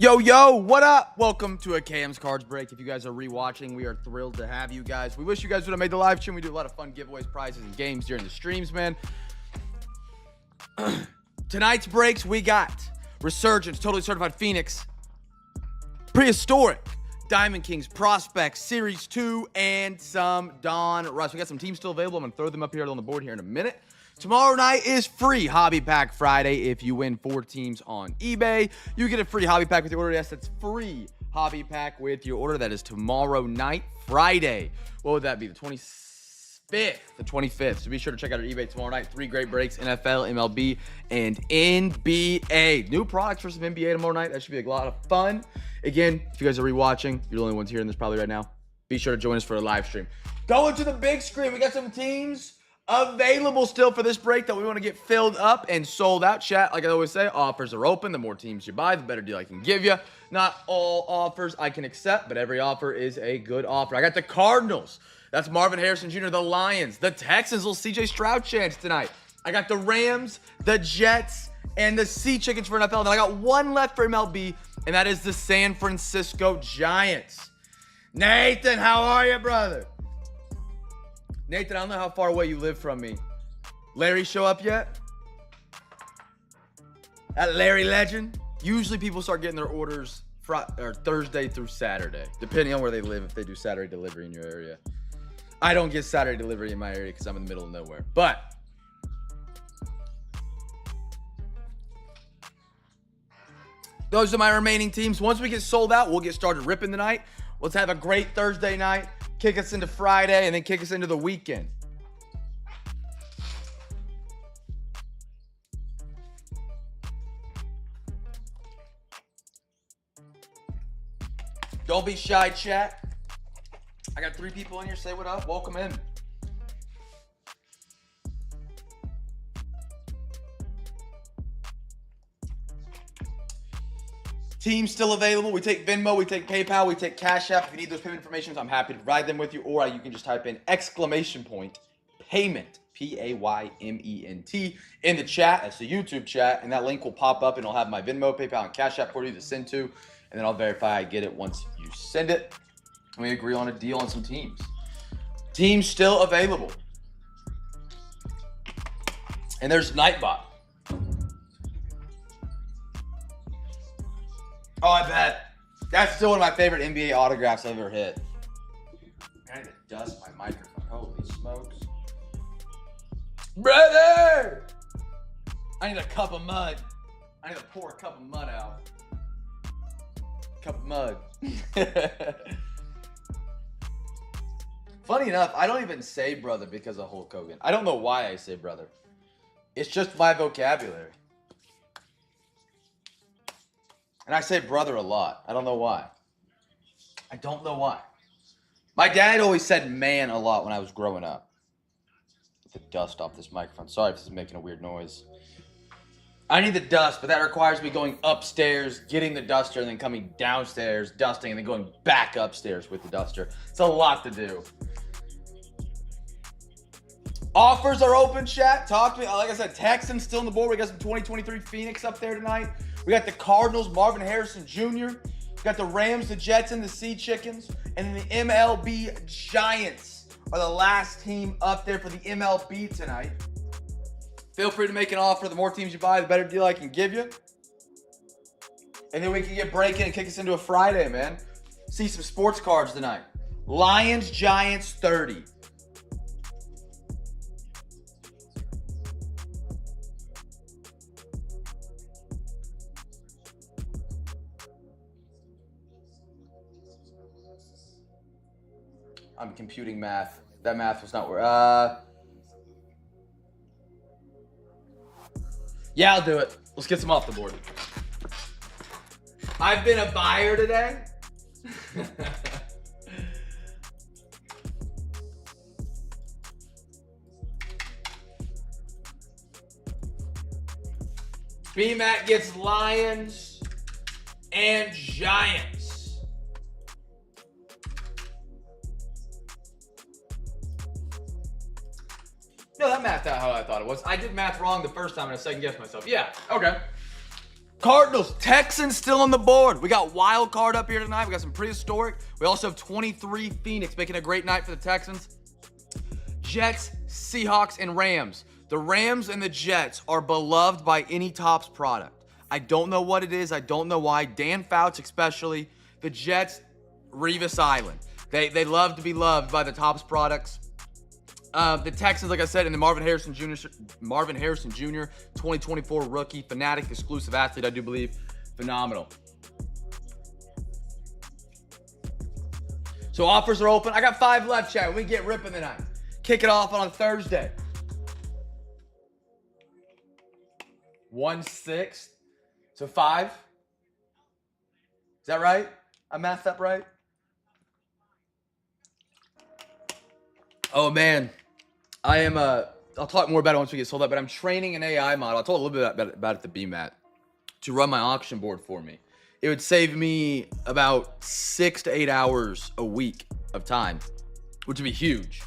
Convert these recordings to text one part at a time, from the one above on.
Yo, what up? Welcome to a Cam's Cards Break. If you guys are rewatching, we are thrilled to have you guys. We wish you guys would have made the live stream. We do a lot of fun giveaways, prizes, and games during the streams, man. Tonight's breaks, we got Resurgence, Totally Certified Phoenix, Prehistoric, Diamond Kings, Prospects, Series 2, and some Don Russ. We got some teams still available. I'm going to throw them up here on the board here in a minute. Tomorrow night is free Hobby Pack Friday. If you win 4 teams on eBay, you get a free Hobby Pack with your order. Yes, that's free Hobby Pack with your order. That is tomorrow night, Friday. What would that be? The 25th. The 25th. So be sure to check out our eBay tomorrow night. 3 great breaks, NFL, MLB, and NBA. New products for some NBA tomorrow night. That should be a lot of fun. Again, if you guys are rewatching, you're the only ones hearing this probably right now. Be sure to join us for a live stream. Going to the big screen. We got some teams available still for this break that we want to get filled up and sold out. Chat, like I always say, offers are open. The more teams you buy, the better deal I can give you. Not all offers I can accept, but every offer is a good offer. I got the Cardinals. That's Marvin Harrison Jr., the Lions. The Texans, little CJ Stroud chance tonight. I got the Rams, the Jets, and the Sea Chickens for NFL. Then I got one left for MLB, and that is the San Francisco Giants. Nathan, how are you, brother? Nathan, I don't know how far away you live from me. Larry show up yet? That Larry legend? Usually people start getting their orders Thursday through Saturday, depending on where they live, if they do Saturday delivery in your area. I don't get Saturday delivery in my area because I'm in the middle of nowhere. But those are my remaining teams. Once we get sold out, we'll get started ripping tonight. Let's have a great Thursday night. Kick us into Friday, and then kick us into the weekend. Don't be shy, chat. I got 3 people in here. Say what up. Welcome in. Teams still available. We take Venmo, we take PayPal, we take Cash App. If you need those payment information, I'm happy to provide them with you. Or you can just type in !payment, Payment, in the chat. That's the YouTube chat. And that link will pop up and it'll have my Venmo, PayPal, and Cash App for you to send to. And then I'll verify I get it once you send it. And we agree on a deal on some teams. Teams still available. And there's Nightbot. Oh, I bet. That's still one of my favorite NBA autographs I've ever hit. I need to dust my microphone. Holy smokes. Brother! I need a cup of mud. I need to pour a cup of mud out. Cup of mud. Funny enough, I don't even say brother because of Hulk Hogan. I don't know why I say brother. It's just my vocabulary. And I say brother a lot. I don't know why. I don't know why. My dad always said man a lot when I was growing up. Get the dust off this microphone. Sorry if this is making a weird noise. I need the dust, but that requires me going upstairs, getting the duster, and then coming downstairs, dusting, and then going back upstairs with the duster. It's a lot to do. Offers are open, chat. Talk to me. Like I said, Texans still on the board. We got some 2023 Phoenix up there tonight. We got the Cardinals, Marvin Harrison Jr. We got the Rams, the Jets, and the Sea Chickens. And then the MLB Giants are the last team up there for the MLB tonight. Feel free to make an offer. The more teams you buy, the better deal I can give you. And then we can get breaking and kick us into a Friday, man. See some sports cards tonight. Lions, Giants, 30. I'm computing math. That math was not where. Yeah, I'll do it. Let's get some off the board. I've been a buyer today. B-Mac gets Lions and Giants. No, that mathed out how I thought it was. I did math wrong the first time and I second guessed myself. Yeah, okay. Cardinals, Texans still on the board. We got wild card up here tonight. We got some prehistoric. We also have 23 Phoenix, making a great night for the Texans. Jets, Seahawks, and Rams. The Rams and the Jets are beloved by any Topps product. I don't know what it is. I don't know why. Dan Fouts especially. The Jets, Revis Island. They love to be loved by the Topps products. The Texans, like I said, and the Marvin Harrison Jr., 2024 rookie, Fanatic, exclusive athlete, I do believe. Phenomenal. So offers are open. I got 5 left, chat. We get ripping tonight. Kick it off on a Thursday. 1/6. So 5. Is that right? I mathed up right? Oh, man. I am, I'll talk more about it once we get sold out, but I'm training an AI model. I'll talk a little bit about it at the BMAT to run my auction board for me. It would save me about 6 to 8 hours a week of time, which would be huge.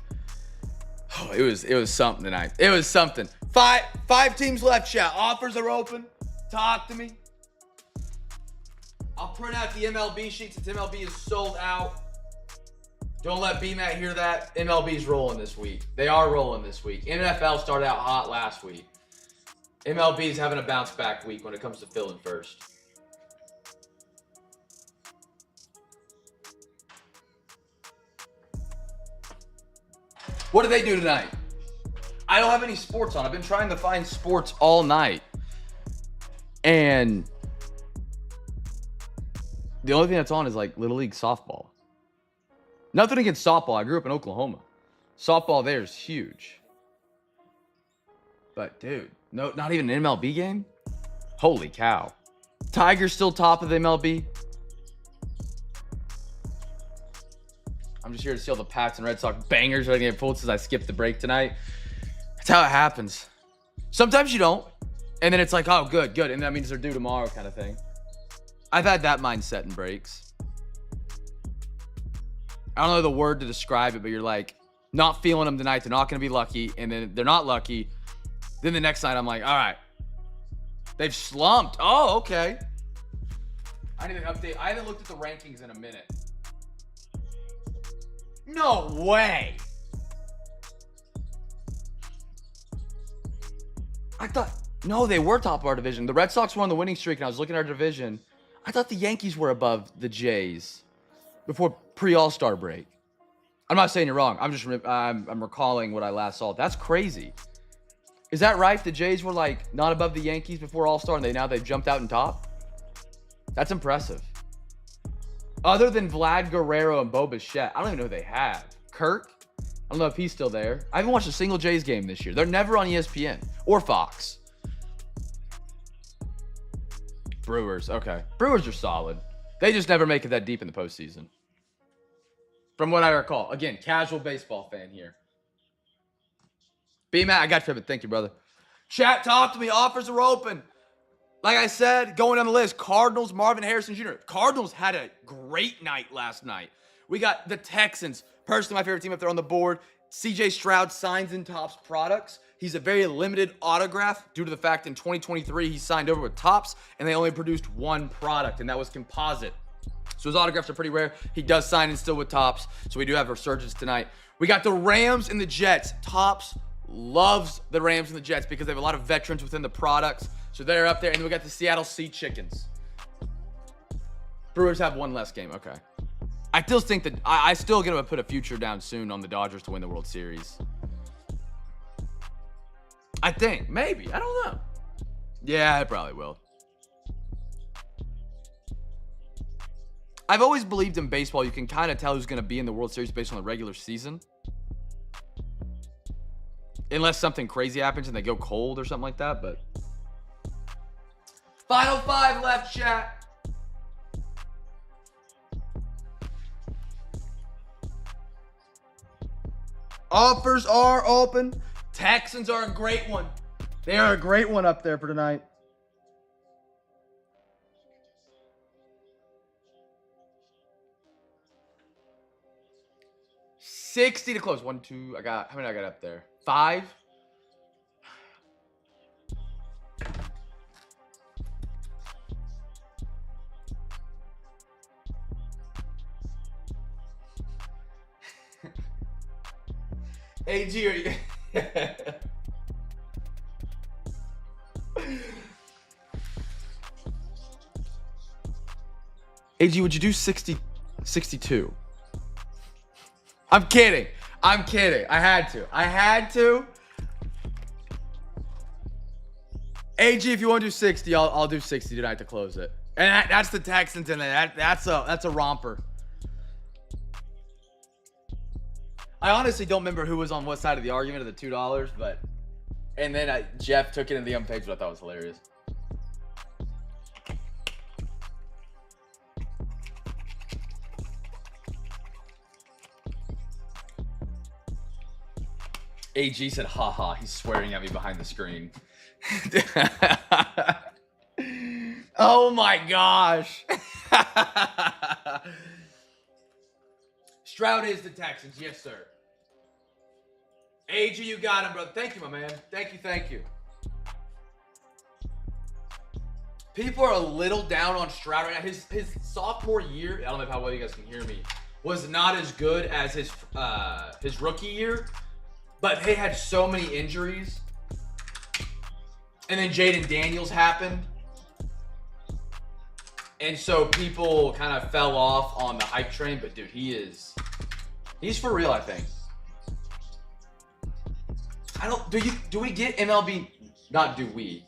Oh, it was something tonight. It was something. Five teams left, chat. Offers are open. Talk to me. I'll print out the MLB sheet since MLB is sold out. Don't let BMAT hear that. MLB's rolling this week. They are rolling this week. NFL started out hot last week. MLB's having a bounce back week when it comes to filling first. What do they do tonight? I don't have any sports on. I've been trying to find sports all night. And the only thing that's on is like Little League softball. Nothing against softball. I grew up in Oklahoma. Softball there is huge. But dude, no, not even an MLB game? Holy cow. Tigers still top of the MLB. I'm just here to see all the Pats and Red Sox bangers that are getting pulled since I skipped the break tonight. That's how it happens. Sometimes you don't. And then it's like, oh, good. And that means they're due tomorrow kind of thing. I've had that mindset in breaks. I don't know the word to describe it, but you're like, not feeling them tonight. They're not going to be lucky. And then they're not lucky. Then the next night, I'm like, all right. They've slumped. Oh, okay. I need an update. I haven't looked at the rankings in a minute. No way. I thought, no, they were top of our division. The Red Sox were on the winning streak, and I was looking at our division. I thought the Yankees were above the Jays before pre-All-Star break. I'm not saying you're wrong. I'm recalling what I last saw. That's crazy. Is that right? The Jays were like not above the Yankees before All-Star, and they've jumped out and top? That's impressive. Other than Vlad Guerrero and Bo Bichette, I don't even know who they have. Kirk? I don't know if he's still there. I haven't watched a single Jays game this year. They're never on ESPN or Fox. Brewers, okay. Brewers are solid. They just never make it that deep in the postseason. From what I recall. Again, casual baseball fan here. B-Matt, I got you, but thank you, brother. Chat, talk to me. Offers are open. Like I said, going down the list, Cardinals, Marvin Harrison Jr. Cardinals had a great night last night. We got the Texans, personally my favorite team up there on the board. CJ Stroud signs in Topps products. He's a very limited autograph due to the fact in 2023 he signed over with Topps and they only produced one product, and that was composite. So his autographs are pretty rare. He does sign in still with Topps, so we do have Resurgence tonight. We got the Rams and the Jets. Topps loves the Rams and the Jets because they have a lot of veterans within the products. So they're up there, and then we got the Seattle Sea Chickens. Brewers have one less game. Okay. I still think that I still gonna put a future down soon on the Dodgers to win the World Series. I think maybe. I don't know. Yeah, I probably will. I've always believed in baseball. You can kind of tell who's gonna be in the World Series based on the regular season, unless something crazy happens and they go cold or something like that. But final 5 left, chat. Offers are open. Texans are a great one. They are a great one up there for tonight. $60 to close. 1, 2. How many I got up there? 5. AG, are you? AG, would you do 62? I'm kidding. I'm kidding. I had to. AG, if you want to do 60, I'll do 60 tonight to close it. And that's the Texans in there. That's a romper. I honestly don't remember who was on what side of the argument of the $2, but and then Jeff took it in the page, but I thought it was hilarious. AG said, haha, he's swearing at me behind the screen. Oh my gosh. Stroud is the Texans, yes sir. AG, you got him, brother. Thank you, my man. Thank you. People are a little down on Stroud right now. His sophomore year, I don't know how well you guys can hear me, was not as good as his rookie year. But they had so many injuries. And then Jaden Daniels happened. And so people kind of fell off on the hype train. But dude, he's for real, I think. Do we get MLB? Not do we.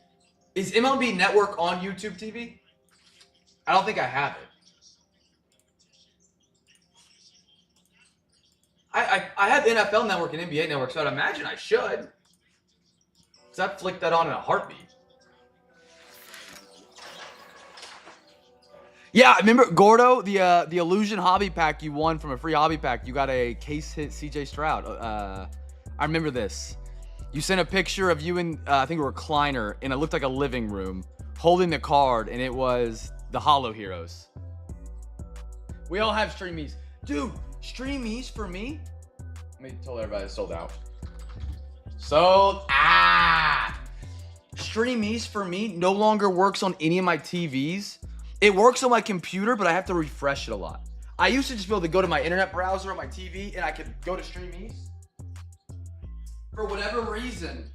Is MLB Network on YouTube TV? I don't think I have it. I have NFL Network and NBA Network, so I'd imagine I should. Because I'd flick that on in a heartbeat. Yeah, I remember, Gordo, the Illusion Hobby Pack you won from a free hobby pack. You got a case hit CJ Stroud. I remember this. You sent a picture of you in, I think a recliner, and it looked like a living room, holding the card, and it was the Hollow Heroes. We all have Streamies. Dude, Streamies for me? Let me tell everybody it's sold out. Streamies for me no longer works on any of my TVs. It works on my computer, but I have to refresh it a lot. I used to just be able to go to my internet browser on my TV, and I could go to Streamies. For whatever reason,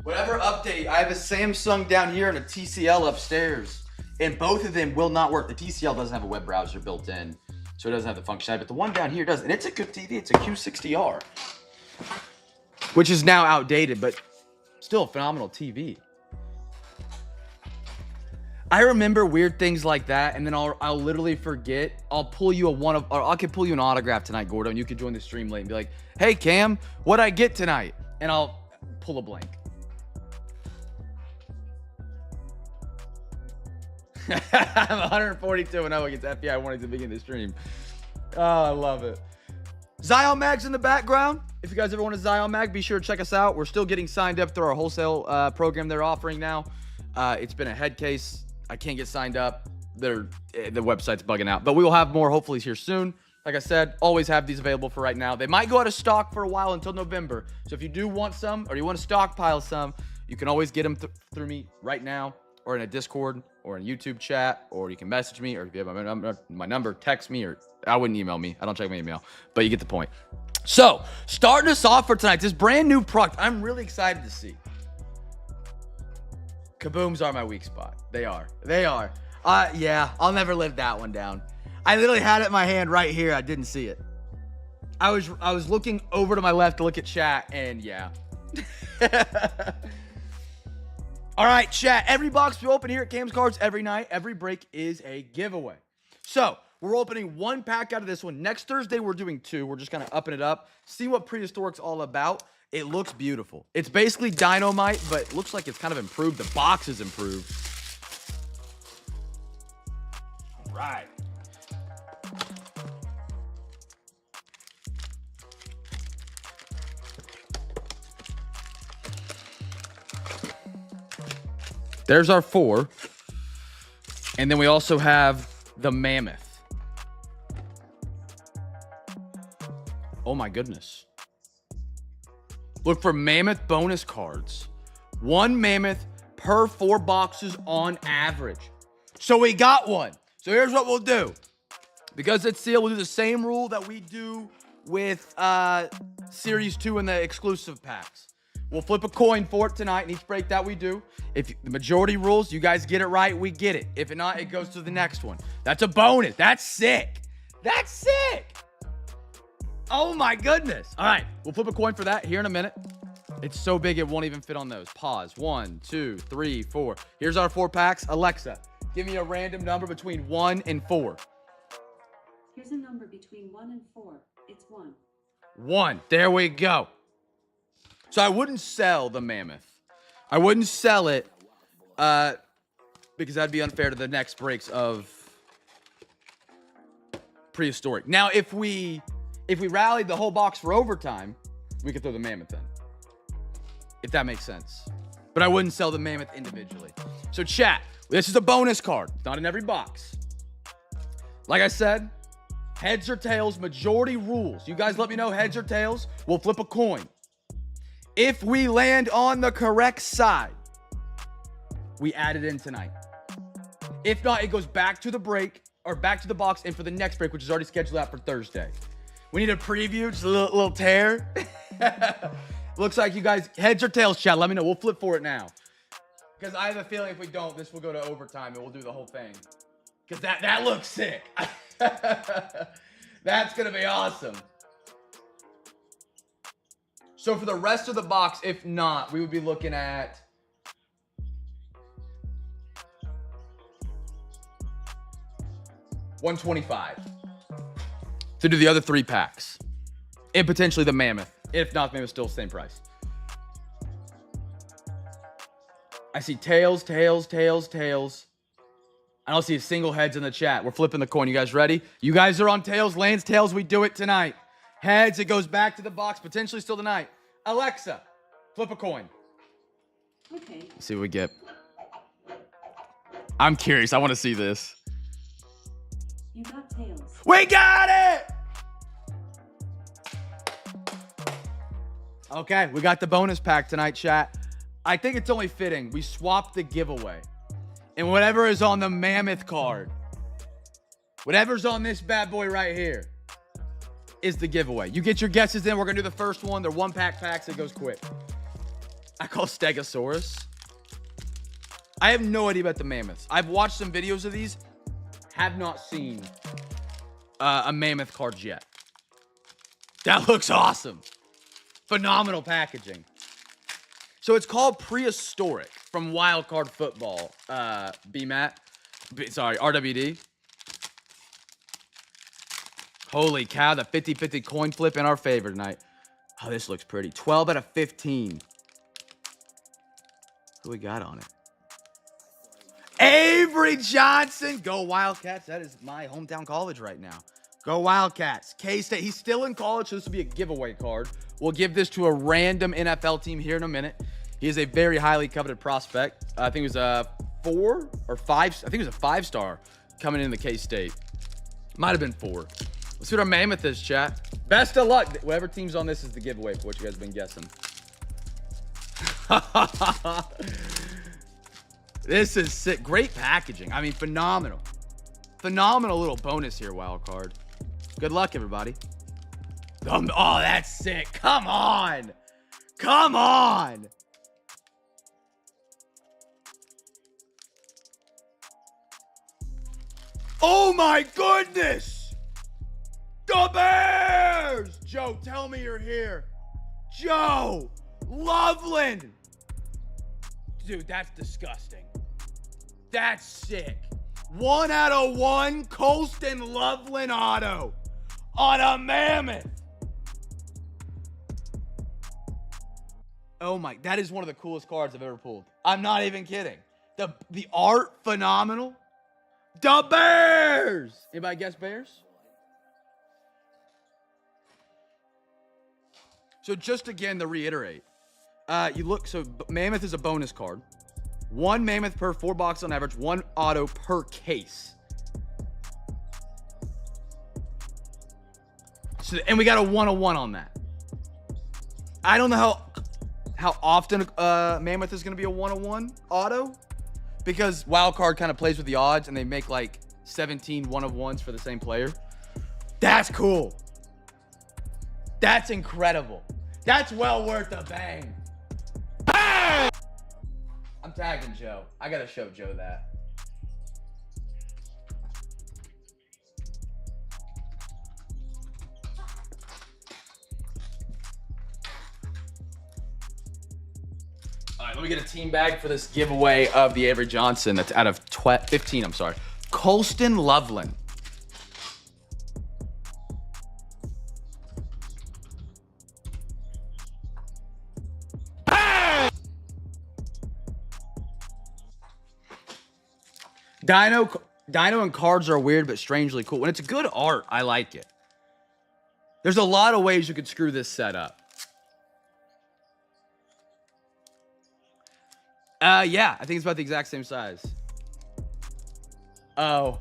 whatever update, I have a Samsung down here and a TCL upstairs, and both of them will not work. The TCL doesn't have a web browser built in, so it doesn't have the functionality, but the one down here does, and it's a good TV. It's a Q60R, which is now outdated, but still a phenomenal TV. I remember weird things like that, and then I'll literally forget. I'll pull you or I could pull you an autograph tonight, Gordo, and you could join the stream late and be like, "Hey Cam, what'd I get tonight?" And I'll pull a blank. I'm 142-0 against FBI warnings at the beginning of the stream. Oh, I love it. Zion Mag's in the background. If you guys ever want a Zion Mag, be sure to check us out. We're still getting signed up through our wholesale program they're offering now. It's been a head case. I can't get signed up. The website's bugging out. But we will have more hopefully here soon. Like I said, always have these available for right now. They might go out of stock for a while until November. So if you do want some or you want to stockpile some, you can always get them through me right now or in a Discord or in a YouTube chat, or you can message me, or if you have my number, text me, or I wouldn't email me. I don't check my email, but you get the point. So starting us off for tonight, this brand new product I'm really excited to see. Kabooms are my weak spot. They are. Yeah, I'll never live that one down. I literally had it in my hand right here. I didn't see it. I was looking over to my left to look at chat, and yeah. All right, chat. Every box we open here at Cam's Cards every night, every break is a giveaway. So we're opening one pack out of this one. Next Thursday, we're doing two. We're just kind of upping it up. See what Prehistoric's all about. It looks beautiful. It's basically Dynamite, but it looks like it's kind of improved. The box is improved. All right. There's our 4. And then we also have the Mammoth. Oh my goodness. Look for Mammoth bonus cards. 1 Mammoth per 4 boxes on average. So we got one. So here's what we'll do. Because it's sealed, we'll do the same rule that we do with Series 2 and the exclusive packs. We'll flip a coin for it tonight in each break that we do. If the majority rules, you guys get it right, we get it. If not, it goes to the next one. That's a bonus. That's sick. That's sick. Oh my goodness. All right, we'll flip a coin for that here in a minute. It's so big it won't even fit on those. Pause. 1, 2, 3, 4. Here's our 4 packs. Alexa, give me a random number between 1 and 4. Here's a number between 1 and 4. It's 1. 1. There we go. So I wouldn't sell the Mammoth. I wouldn't sell it because that'd be unfair to the next breaks of Prehistoric. Now, if we rallied the whole box for overtime, we could throw the Mammoth in. If that makes sense. But I wouldn't sell the Mammoth individually. So chat, this is a bonus card. It's not in every box. Like I said, heads or tails, majority rules. You guys let me know heads or tails. We'll flip a coin. If we land on the correct side, we add it in tonight. If not, it goes back to the break or back to the box and for the next break, which is already scheduled out for Thursday. We need a preview, just a little tear. Looks like you guys, heads or tails, chat, let me know. We'll flip for it now. Because I have a feeling if we don't, this will go to overtime and we'll do the whole thing. Because that looks sick. That's going to be awesome. So for the rest of the box, if not, we would be looking at $125 to do the other 3 packs. And potentially the Mammoth. If not, maybe it's still the same price. I see tails, tails, tails, tails. I don't see a single heads in the chat. We're flipping the coin. You guys ready? You guys are on tails, lands, tails. We do it tonight. Heads, it goes back to the box. Potentially still tonight. Alexa, flip a coin. Okay. Let's see what we get. I'm curious. I want to see this. You got tails. We got it! Okay, we got the bonus pack tonight, chat. I think it's only fitting. We swapped the giveaway. And whatever is on the Mammoth card, whatever's on this bad boy right here, is the giveaway. You get your guesses in. We're going to do the first one. They're 1-pack packs. It goes quick. I call Stegosaurus. I have no idea about the Mammoths. I've watched some videos of these. Have not seen a Mammoth card yet. That looks awesome. Phenomenal packaging. So it's called Prehistoric from Wildcard Football. RWD. Holy cow, the 50-50 coin flip in our favor tonight. Oh, this looks pretty. 12 out of 15. Who we got on it? Avery Johnson. Go Wildcats. That is my hometown college right now. Go Wildcats. K-State. He's still in college, so this will be a giveaway card. We'll give this to a random NFL team here in a minute. He is a very highly coveted prospect. I think it was a 4 or 5. I think it was a 5-star coming into K-State. Might have been 4. Let's see what our Mammoth is, chat. Best of luck. Whatever team's on this is the giveaway for what you guys have been guessing. This is sick. Great packaging. I mean, phenomenal. Phenomenal little bonus here, wild card. Good luck, everybody. Oh, that's sick. Come on. Come on. Oh, my goodness. The Bears! Joe, tell me you're here. Joe! Loveland! Dude, that's disgusting. That's sick. 1 out of 1 Colston Loveland auto on a Mammoth. Oh my, that is one of the coolest cards I've ever pulled. I'm not even kidding. The art, phenomenal. The Bears! Anybody guess Bears? So just again to reiterate, so Mammoth is a bonus card. 1 Mammoth per 4 boxes on average, 1 auto per case. So, and we got a 101 on that. I don't know how often Mammoth is going to be a 101 auto, because Wildcard kind of plays with the odds and they make like 17 1-of-1s for the same player. That's cool. That's incredible. That's well worth a bang. I'm tagging Joe. I gotta show Joe that. All right, let me get a team bag for this giveaway of the Avery Johnson. That's out of 15, I'm sorry. Colston Loveland. Dino and cards are weird, but strangely cool. When it's good art, I like it. There's a lot of ways you could screw this set up. Yeah, I think it's about the exact same size. Oh.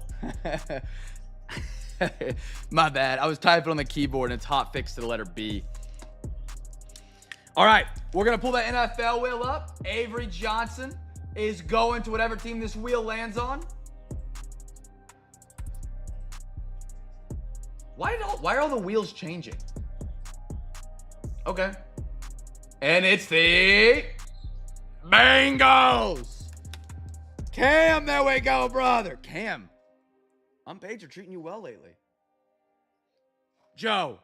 My bad. I was typing on the keyboard and it's hot fixed to the letter B. All right, we're going to pull that NFL wheel up. Avery Johnson is going to whatever team this wheel lands on. Why are all the wheels changing? Okay. And it's the Bengals. Cam, there we go, brother. Cam, Unpaid are treating you well lately. Joe.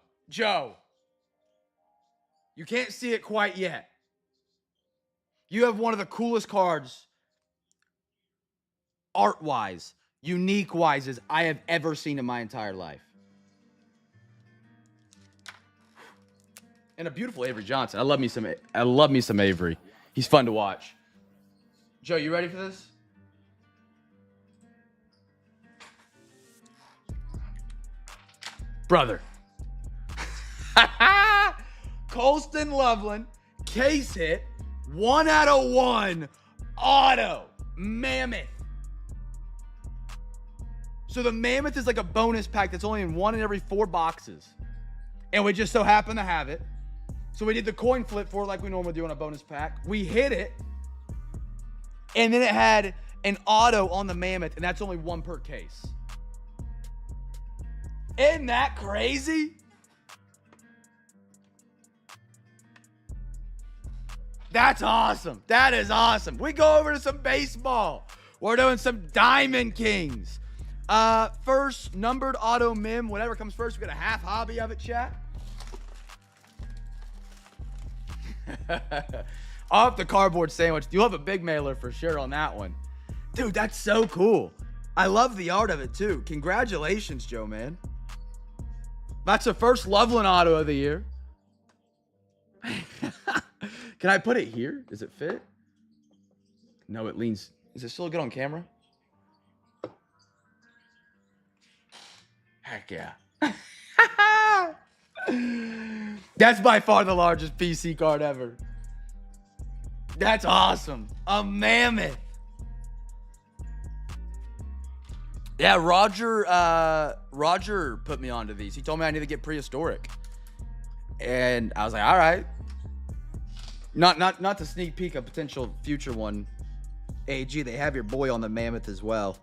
You can't see it quite yet. You have one of the coolest cards, art-wise, unique-wise, as I have ever seen in my entire life. And a beautiful Avery Johnson. I love me some Avery. He's fun to watch. Joe, you ready for this? Brother. Colston Loveland, case hit, 1 out of 1, auto, Mammoth. So the Mammoth is like a bonus pack that's only in 1 in every 4 boxes. And we just so happen to have it. So we did the coin flip for it like we normally do on a bonus pack. We hit it. And then it had an auto on the Mammoth, and that's only 1 per case. Isn't that crazy? That's awesome. That is awesome. We go over to some baseball. We're doing some Diamond Kings. First, numbered auto mim. Whatever comes first, we got a half hobby of it, chat. Off the cardboard sandwich. You'll have a big mailer for sure on that one. Dude, that's so cool. I love the art of it too. Congratulations, Joe, man. That's the first Loveland auto of the year. Can I put it here? Does it fit? No, it leans. Is it still good on camera? Heck yeah. That's by far the largest PC card ever. That's awesome. A Mammoth. Yeah, Roger put me onto these. He told me I need to get prehistoric. And I was like, all right. Not to sneak peek a potential future one. AG, they have your boy on the Mammoth as well.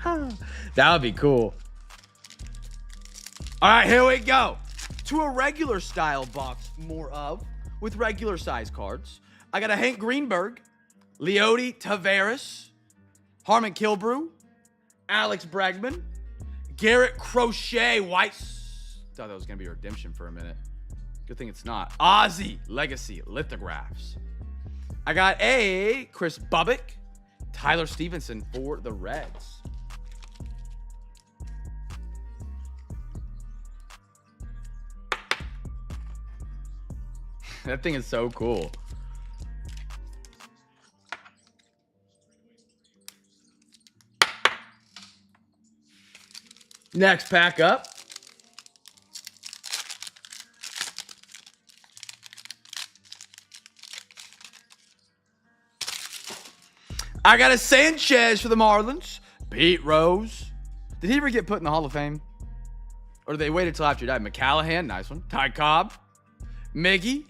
That would be cool. All right, here we go. To a regular style box, more of, with regular size cards. I got a Hank Greenberg, Leody Taveras, Harmon Killebrew, Alex Bregman, Garrett Crochet, White. Thought that was going to be a redemption for a minute. Good thing it's not. Ozzy Legacy Lithographs. I got a Chris Bubbick, Tyler Stevenson for the Reds. That thing is so cool. Next pack up. I got a Sanchez for the Marlins. Pete Rose. Did he ever get put in the Hall of Fame? Or did they wait until after he died? McCallahan, nice one. Ty Cobb. Miggy.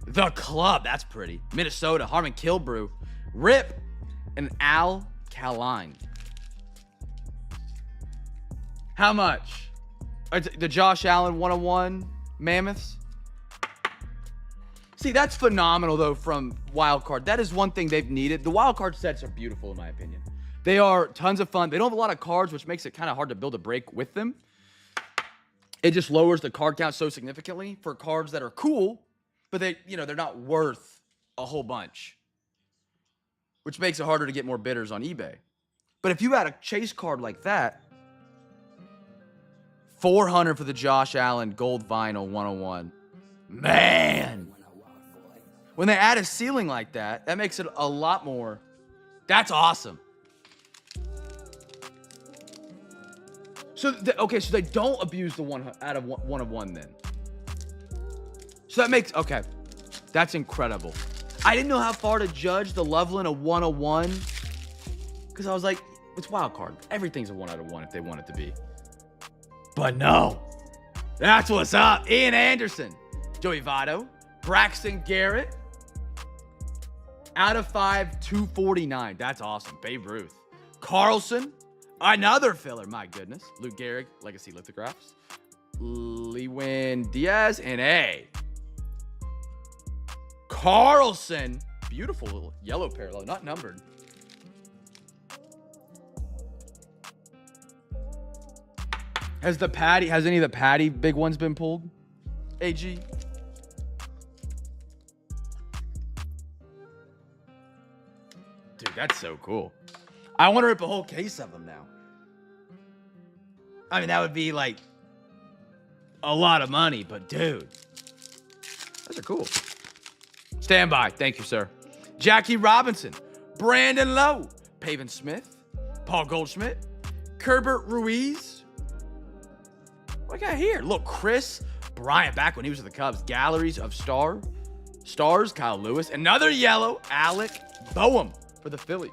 The Club, that's pretty. Minnesota, Harmon Killebrew. Rip. And Al Kaline. How much? The Josh Allen 101 Mammoths. See, that's phenomenal, though, from Wildcard. That is one thing they've needed. The Wildcard sets are beautiful, in my opinion. They are tons of fun. They don't have a lot of cards, which makes it kind of hard to build a break with them. It just lowers the card count so significantly for cards that are cool, but they're not worth a whole bunch, which makes it harder to get more bidders on eBay. But if you had a chase card like that, $400 for the Josh Allen Gold Vinyl 101. Man. When they add a ceiling like that, that makes it a lot more. That's awesome. So, so they don't abuse the one out of one of one then. So that makes, okay. That's incredible. I didn't know how far to judge the Loveland of 101 because I was like, it's wild card. Everything's a 1 out of 1 if they want it to be. But no. That's what's up. Ian Anderson, Joey Votto, Braxton Garrett. Out of 5, 249. That's awesome. Babe Ruth. Carlson. Another filler. My goodness. Luke Gehrig. Legacy lithographs. Lewin Diaz. And A. Carlson. Beautiful little yellow parallel. Not numbered. Has any of the Patty big ones been pulled? AG? Dude, that's so cool. I want to rip a whole case of them now. I mean, that would be like a lot of money, but dude, those are cool. Stand by. Thank you, sir. Jackie Robinson, Brandon Lowe, Pavin Smith, Paul Goldschmidt, Kerbert Ruiz. What I got here? Look, Chris Bryant back when he was with the Cubs. Galleries of Stars, Kyle Lewis. Another yellow, Alec Boehm for the Phillies.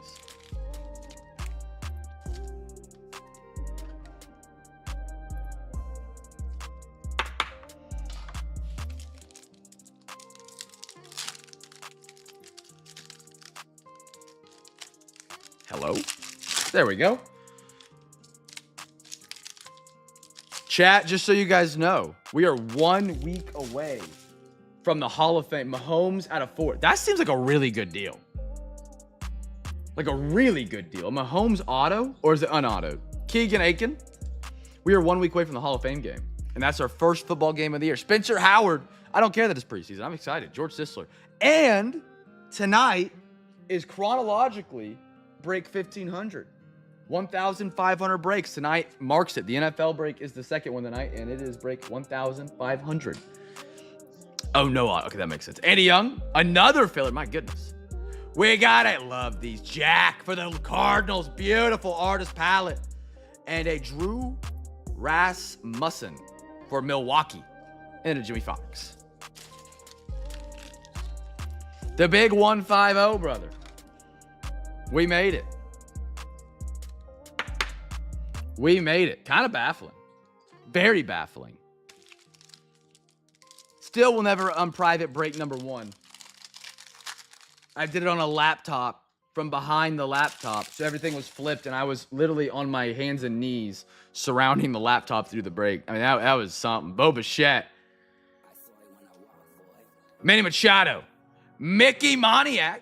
Hello? There we go. Chat, just so you guys know, we are 1 week away from the Hall of Fame. Mahomes out of 4. That seems like a really good deal. Like a really good deal. A Mahomes auto, or is it unautoed? Keegan Aiken. We are 1 week away from the Hall of Fame game. And that's our first football game of the year. Spencer Howard. I don't care that it's preseason. I'm excited. George Sisler. And tonight is chronologically break 1,500. 1,500 breaks. Tonight marks it. The NFL break is the second one tonight, and it is break 1,500. Oh, no. Okay, that makes sense. Andy Young, another filler. My goodness. We got it. Love these. Jack for the Cardinals. Beautiful artist palette. And a Drew Rasmussen for Milwaukee. And a Jimmy Fox. The big 150, brother. We made it. We made it. Kind of baffling. Very baffling. Still will never unprivate break number 1. I did it on a laptop from behind the laptop. So everything was flipped and I was literally on my hands and knees surrounding the laptop through the break. I mean, that was something. Bo Bichette. Manny Machado. Mickey Moniak.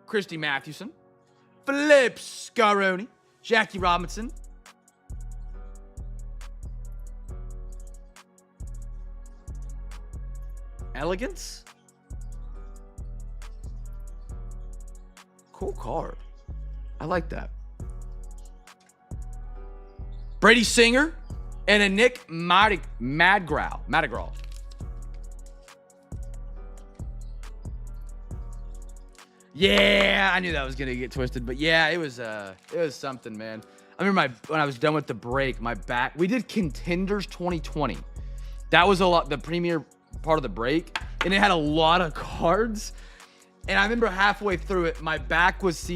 Christy Mathewson. Philip Scaroni. Jackie Robinson. Elegance. Cool card. I like that. Brady Singer and a Nick Madrigal. Yeah, I knew that was gonna get twisted, but yeah, it was something, man. I remember when I was done with the break, my back. We did Contenders 2020. That was the premier part of the break, and it had a lot of cards. And I remember halfway through it, my back was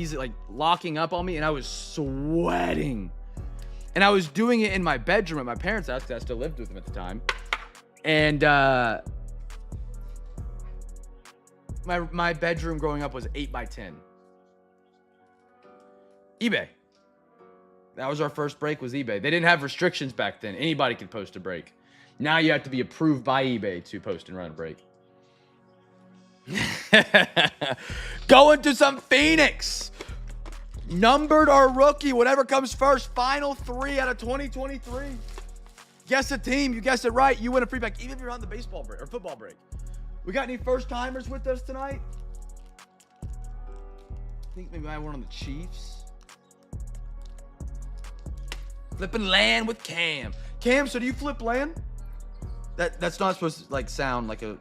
locking up on me, and I was sweating. And I was doing it in my bedroom at my parents' house because I still lived with them at the time. And my bedroom growing up was 8x10. eBay. That was our first break, was eBay. They didn't have restrictions back then. Anybody could post a break. Now you have to be approved by eBay to post and run a break. Going to some Phoenix. Numbered or rookie, whatever comes first. Final 3 out of 2023. Guess a team. You guessed it right. You win a free pack, even if you're on the baseball break or football break. We got any first timers with us tonight? I think maybe I went on the Chiefs. Flipping land with Cam. Cam, so do you flip land? That's not supposed to like sound like a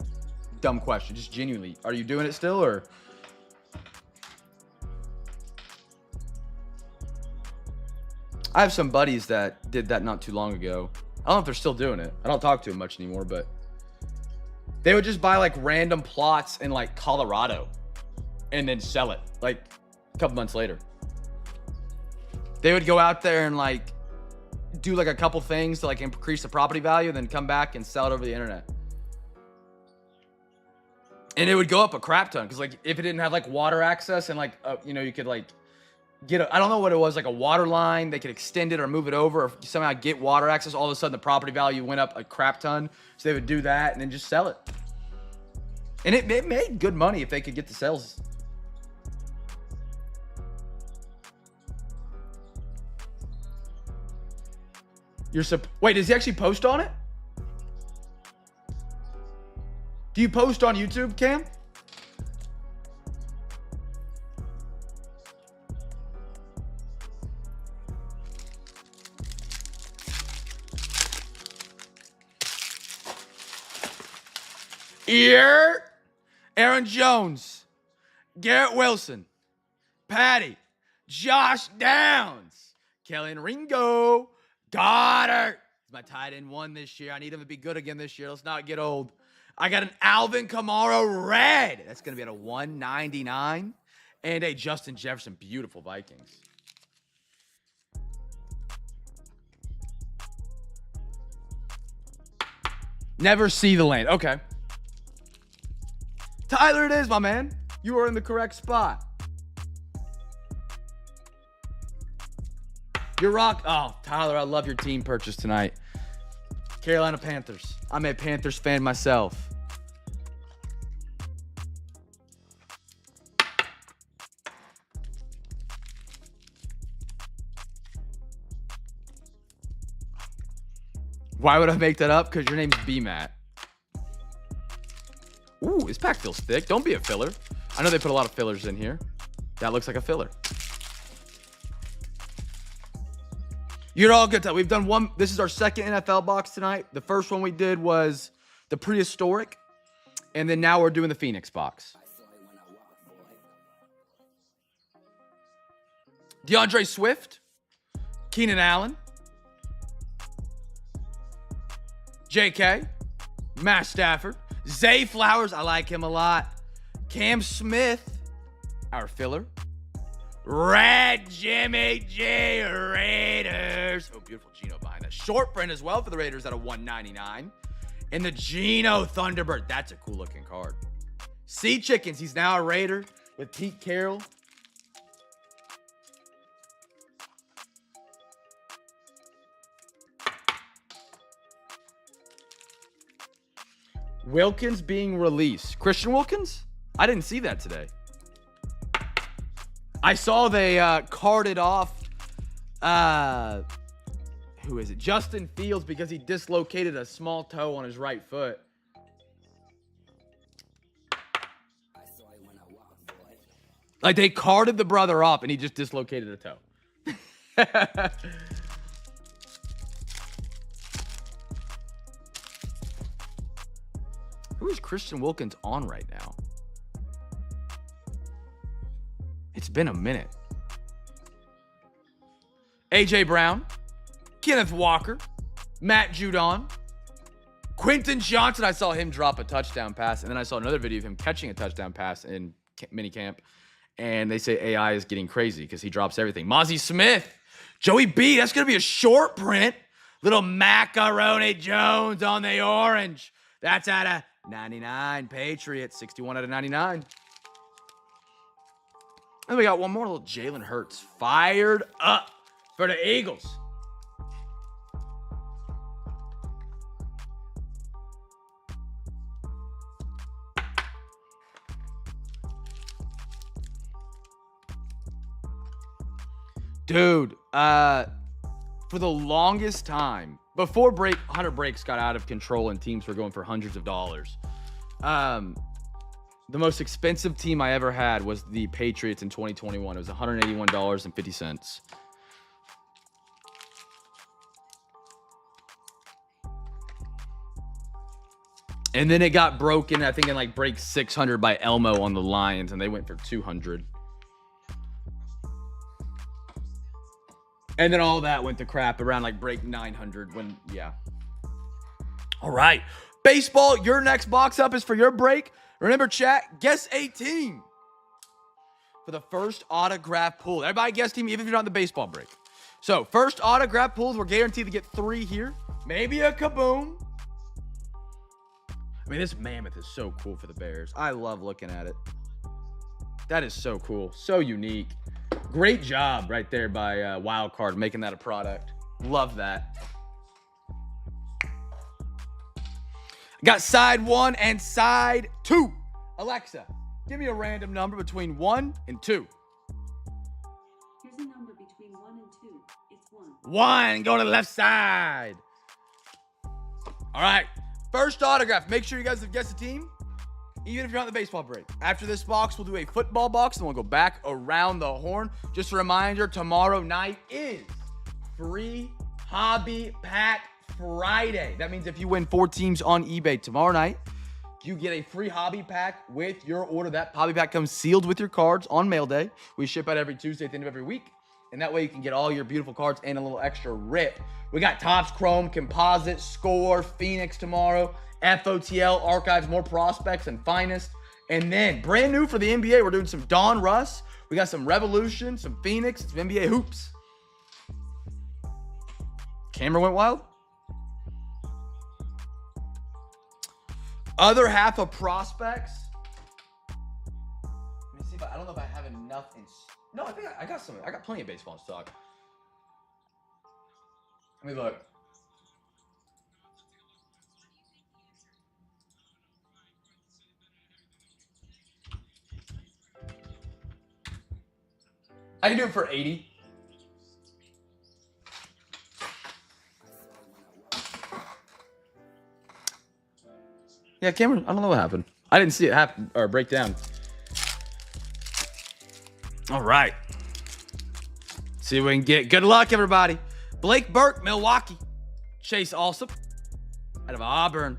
dumb question. Just genuinely, are you doing it still or? I have some buddies that did that not too long ago. I don't know if they're still doing it. I don't talk to them much anymore, but they would just buy like random plots in like Colorado and then sell it like a couple months later. They would go out there and like do like a couple things to like increase the property value, then come back and sell it over the internet. And it would go up a crap ton because like if it didn't have like water access and like you know, you could like get I don't know what it was, like a water line, they could extend it or move it over or somehow get water access. All of a sudden the property value went up a crap ton. So they would do that and then just sell it. And it made good money if they could get the sales. Wait, does he actually post on it? Do you post on YouTube, Cam? Here, Aaron Jones, Garrett Wilson, Patty, Josh Downs, Kellen Ringo, Goddard. My tight end 1 this year. I need him to be good again this year. Let's not get old. I got an Alvin Kamara red. That's going to be at a 199. And a Justin Jefferson. Beautiful Vikings. Never see the land. Okay. Tyler, it is, my man. You are in the correct spot. You're rock. Oh, Tyler, I love your team purchase tonight. Carolina Panthers. I'm a Panthers fan myself. Why would I make that up? Because your name's B-Matt. Ooh, this pack feels thick. Don't be a filler. I know they put a lot of fillers in here. That looks like a filler. You're all good. We've done one. This is our second NFL box tonight. The first one we did was the prehistoric. And then now we're doing the Phoenix box. DeAndre Swift. Keenan Allen. JK. Matt Stafford. Zay Flowers. I like him a lot. Cam Smith. Our filler. Red Jimmy G Raiders. Oh, beautiful Geno behind that. Short print as well for the Raiders at a 199. And the Geno Thunderbird. That's a cool looking card. Sea Chickens. He's now a Raider with Pete Carroll. Wilkins being released. Christian Wilkins? I didn't see that today. I saw they carded off, who is it? Justin Fields, because he dislocated a small toe on his right foot. Like they carded the brother off and he just dislocated a toe. Who is Christian Wilkins on right now? It's been a minute. A.J. Brown, Kenneth Walker, Matt Judon, Quentin Johnson. I saw him drop a touchdown pass, and then I saw another video of him catching a touchdown pass in minicamp, and they say AI is getting crazy because he drops everything. Mozzie Smith, Joey B. That's going to be a short print. Little Macaroni Jones on the orange. That's at a 99. Patriots, 61 out of 99. And we got one more, little Jalen Hurts. Fired up for the Eagles. Dude, for the longest time, before 100 breaks got out of control and teams were going for hundreds of dollars, the most expensive team I ever had was the Patriots in 2021. It was $181.50. And then it got broken, I think, in like break 600 by Elmo on the Lions, and they went for 200. And then all that went to crap around like break 900 when, yeah. All right. Baseball, your next box up is for your break. Remember, chat, guess a team for the first autograph pull. Everybody guess team, even if you're not in the baseball break. So, first autograph pulls, we're guaranteed to get 3 here. Maybe a kaboom. I mean, this mammoth is so cool for the Bears. I love looking at it. That is so cool. So unique. Great job right there by Wildcard making that a product. Love that. Got side 1 and side 2. Alexa, give me a random number between 1 and 2. Here's a number between 1 and 2. It's 1. 1. Go to the left side. All right. First autograph. Make sure you guys have guessed the team, even if you're on the baseball break. After this box, we'll do a football box, and we'll go back around the horn. Just a reminder, tomorrow night is free Hobby Pack Friday. That means if you win 4 teams on eBay tomorrow night, you get a free hobby pack with your order. That hobby pack comes sealed with your cards on mail day. We ship out every Tuesday at the end of every week. And that way you can get all your beautiful cards and a little extra rip. We got Topps Chrome, Composite, Score, Phoenix tomorrow, FOTL, Archives, more prospects, and Finest. And then, brand new for the NBA, we're doing some Don Russ. We got some Revolution, some Phoenix, some NBA Hoops. Camera went wild. Other half of prospects. Let me see if I don't know if I have enough in. No, I think I got some. I got plenty of baseball in stock. Let me look. I can do it for 80. Yeah, Cameron, I don't know what happened. I didn't see it happen or break down. All right. See what we can get. Good luck, everybody. Blake Burke, Milwaukee. Chase Alsop out of Auburn.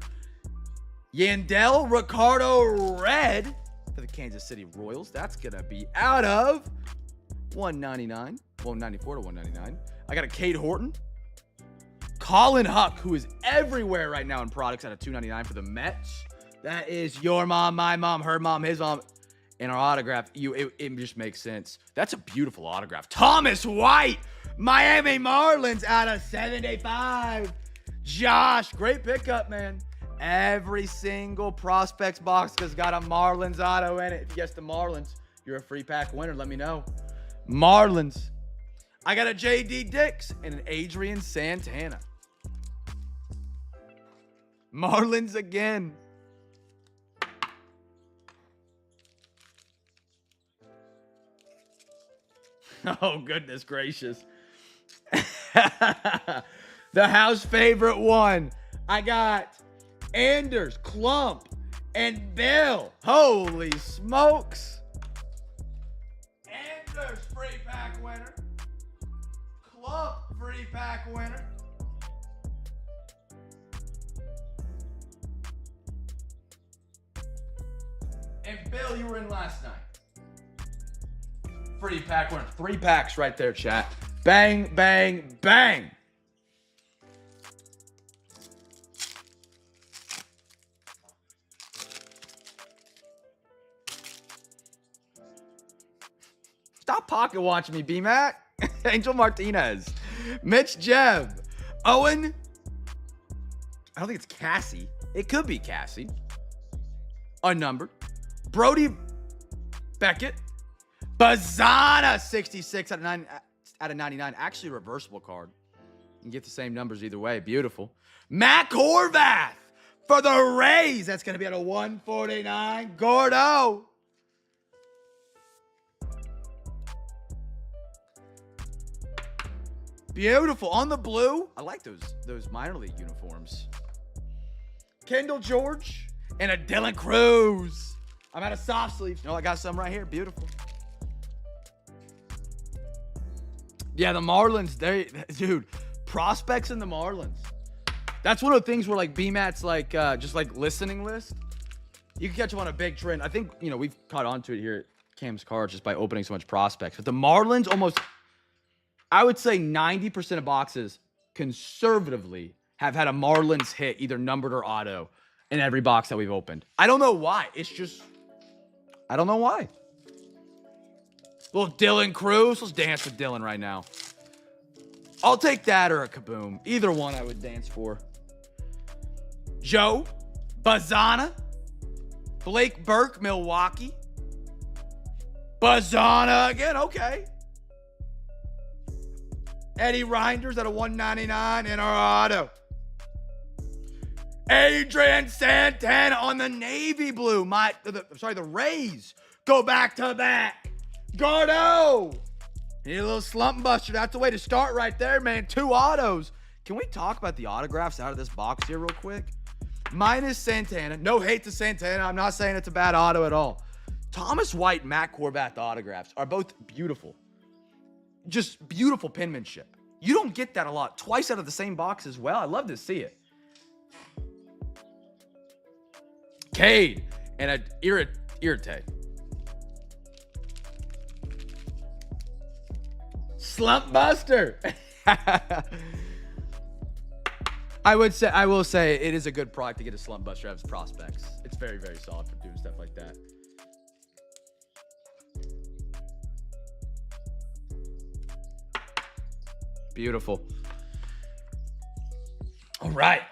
Yandel Ricardo Red for the Kansas City Royals. That's going to be out of 199. 194 to 199. I got a Cade Horton. Colin Huck, who is everywhere right now in products, out of 299 for the Mets. That is your mom, my mom, her mom, his mom. In our autograph, it just makes sense. That's a beautiful autograph. Thomas White, Miami Marlins out of 75. Josh, great pickup, man. Every single prospects box has got a Marlins auto in it. If you guess the Marlins, you're a free pack winner. Let me know. Marlins. I got a J.D. Dix and an Adrian Santana. Marlins again. Oh, goodness gracious. The house favorite one. I got Anders, Klump, and Bill. Holy smokes. Anders, free pack winner. Klump, free pack winner. And Bill, you were in last night. Free pack winner. 3 packs right there, chat. Bang, bang, bang. Stop pocket watching me, B-Mac. Angel Martinez. Mitch Jeb. Owen. I don't think it's Cassie. It could be Cassie. Unnumbered. Brody Beckett. Bazana, 66 out of 99. Actually, a reversible card. You can get the same numbers either way. Beautiful. Matt Horvath for the Rays. That's going to be at a 149. Gordo. Beautiful. On the blue. I like those minor league uniforms. Kendall George and a Dylan Cruz. I'm out of soft sleeves. No, I got some right here. Beautiful. Yeah, the Marlins, dude, prospects in the Marlins. That's one of the things where like BMAT's like just like listening list. You can catch them on a big trend. I think, you know, we've caught on to it here at Cam's Cards just by opening so much prospects. But the Marlins almost, I would say 90% of boxes conservatively have had a Marlins hit, either numbered or auto, in every box that we've opened. I don't know why. It's just, I don't know why. Little Dylan Cruz. Let's dance with Dylan right now. I'll take that or a Kaboom. Either one I would dance for. Joe Bazana. Blake Burke, Milwaukee. Bazana again. Okay. Eddie Reinders at a 199 in our auto. Adrian Santana on the navy blue. The Rays go back to back. Gardo. Need a little slump buster. That's the way to start right there, man. 2 autos. Can we talk about the autographs out of this box here real quick? Minus Santana. No hate to Santana. I'm not saying it's a bad auto at all. Thomas White, Matt Corbath autographs are both beautiful. Just beautiful penmanship. You don't get that a lot. Twice out of the same box as well. I love to see it. Cade and a Irrite. Slump buster. I will say it is a good product to get a slump buster out of prospects. It's very, very solid for doing stuff like that. Beautiful. All right.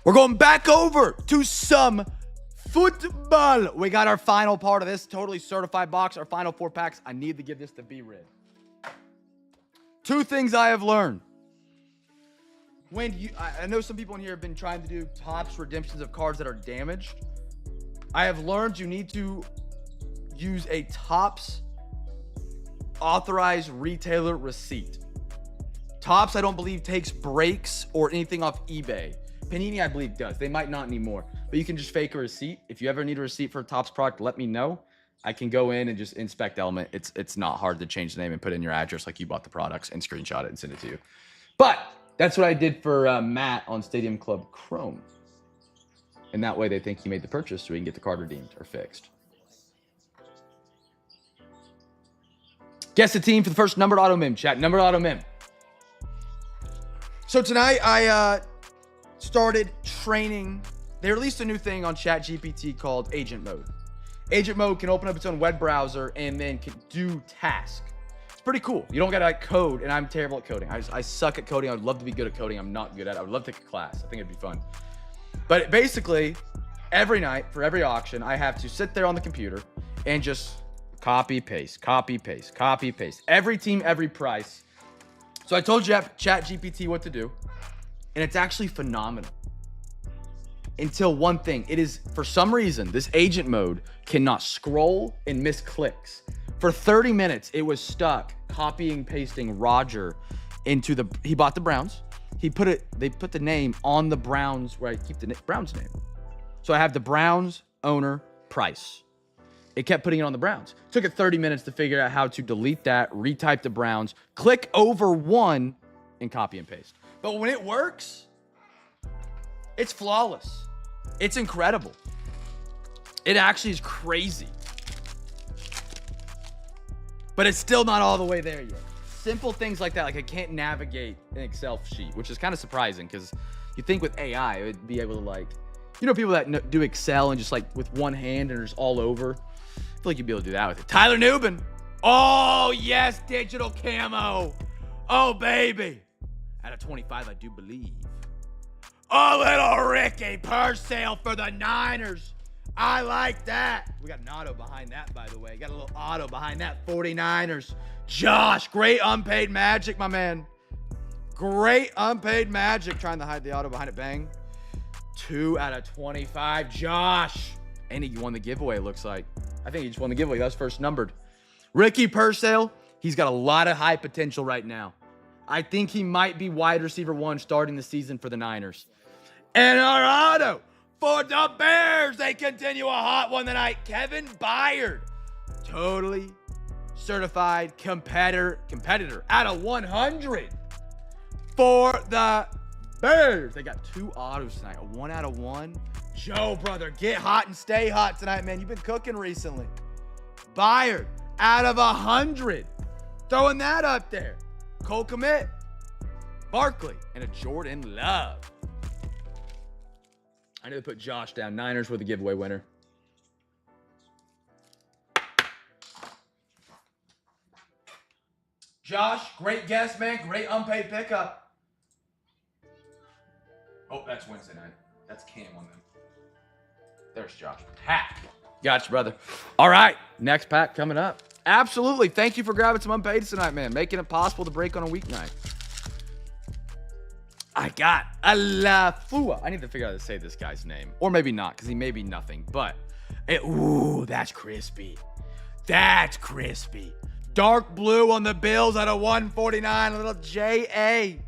We're going back over to some football. We got our final part of this totally certified box, our final 4 packs. I need to give this to B-Rid. 2 things I have learned. I know some people in here have been trying to do Topps redemptions of cards that are damaged. I have learned you need to use a Topps authorized retailer receipt. Topps, I don't believe, takes breaks or anything off eBay. Panini, I believe, does. They might not anymore. But you can just fake a receipt. If you ever need a receipt for a Topps product, let me know. I can go in and just inspect Element. It's not hard to change the name and put in your address like you bought the products and screenshot it and send it to you. But that's what I did for Matt on Stadium Club Chrome. And that way they think he made the purchase so he can get the card redeemed or fixed. Guess the team for the first numbered auto mem, chat. Numbered auto mem. So tonight I started training. They released a new thing on ChatGPT called Agent Mode. Agent Mode can open up its own web browser and then can do tasks. It's pretty cool. You don't gotta code, and I'm terrible at coding. I suck at coding. I would love to be good at coding. I'm not good at it. I would love to take a class. I think it'd be fun. But basically, every night for every auction, I have to sit there on the computer and just copy, paste, copy, paste, copy, paste. Every team, every price. So I told ChatGPT what to do, and it's actually phenomenal. Until one thing, it is, for some reason, this agent mode cannot scroll and miss clicks. For 30 minutes, it was stuck copying, pasting Roger into he bought the Browns. They put the name on the Browns where I keep the Browns name. So I have the Browns owner price. It kept putting it on the Browns. It took it 30 minutes to figure out how to delete that, retype the Browns, click over one, and copy and paste. But when it works, it's flawless. It's incredible. It actually is crazy. But it's still not all the way there yet. Simple things like that, like I can't navigate an Excel sheet, which is kind of surprising because you think with AI, it would be able to, like, you know, people that do Excel and just like with one hand and it's all over. I feel like you'd be able to do that with it. Tyler Newbin. Oh, yes, digital camo. Oh, baby. Out of 25, I do believe. Oh, little Ricky Purcell for the Niners. I like that. We got an auto behind that, by the way. Got a little auto behind that, 49ers. Josh, great unpaid magic, my man. Great unpaid magic. Trying to hide the auto behind it. Bang. 2 out of 25. Josh. And he won the giveaway, it looks like. I think he just won the giveaway. That was first numbered. Ricky Purcell, he's got a lot of high potential right now. I think he might be wide receiver 1 starting the season for the Niners. And our auto for the Bears. They continue a hot one tonight. Kevin Byard, totally certified competitor out of 100 for the Bears. They got 2 autos tonight, a 1 out of 1. Joe, brother, get hot and stay hot tonight, man. You've been cooking recently. Byard out of 100. Throwing that up there. Cole Kmet, Barkley, and a Jordan Love. I need to put Josh down. Niners were the giveaway winner. Josh, great guess, man. Great unpaid pickup. Oh, that's Wednesday night. That's Cam on them. There's Josh. Pack. Gotcha, brother. All right. Next pack coming up. Absolutely. Thank you for grabbing some unpaid tonight, man. Making it possible to break on a weeknight. I got Alafua. I need to figure out how to say this guy's name. Or maybe not, because he may be nothing. But, ooh, that's crispy. That's crispy. Dark blue on the Bills out of 149. A little J.A.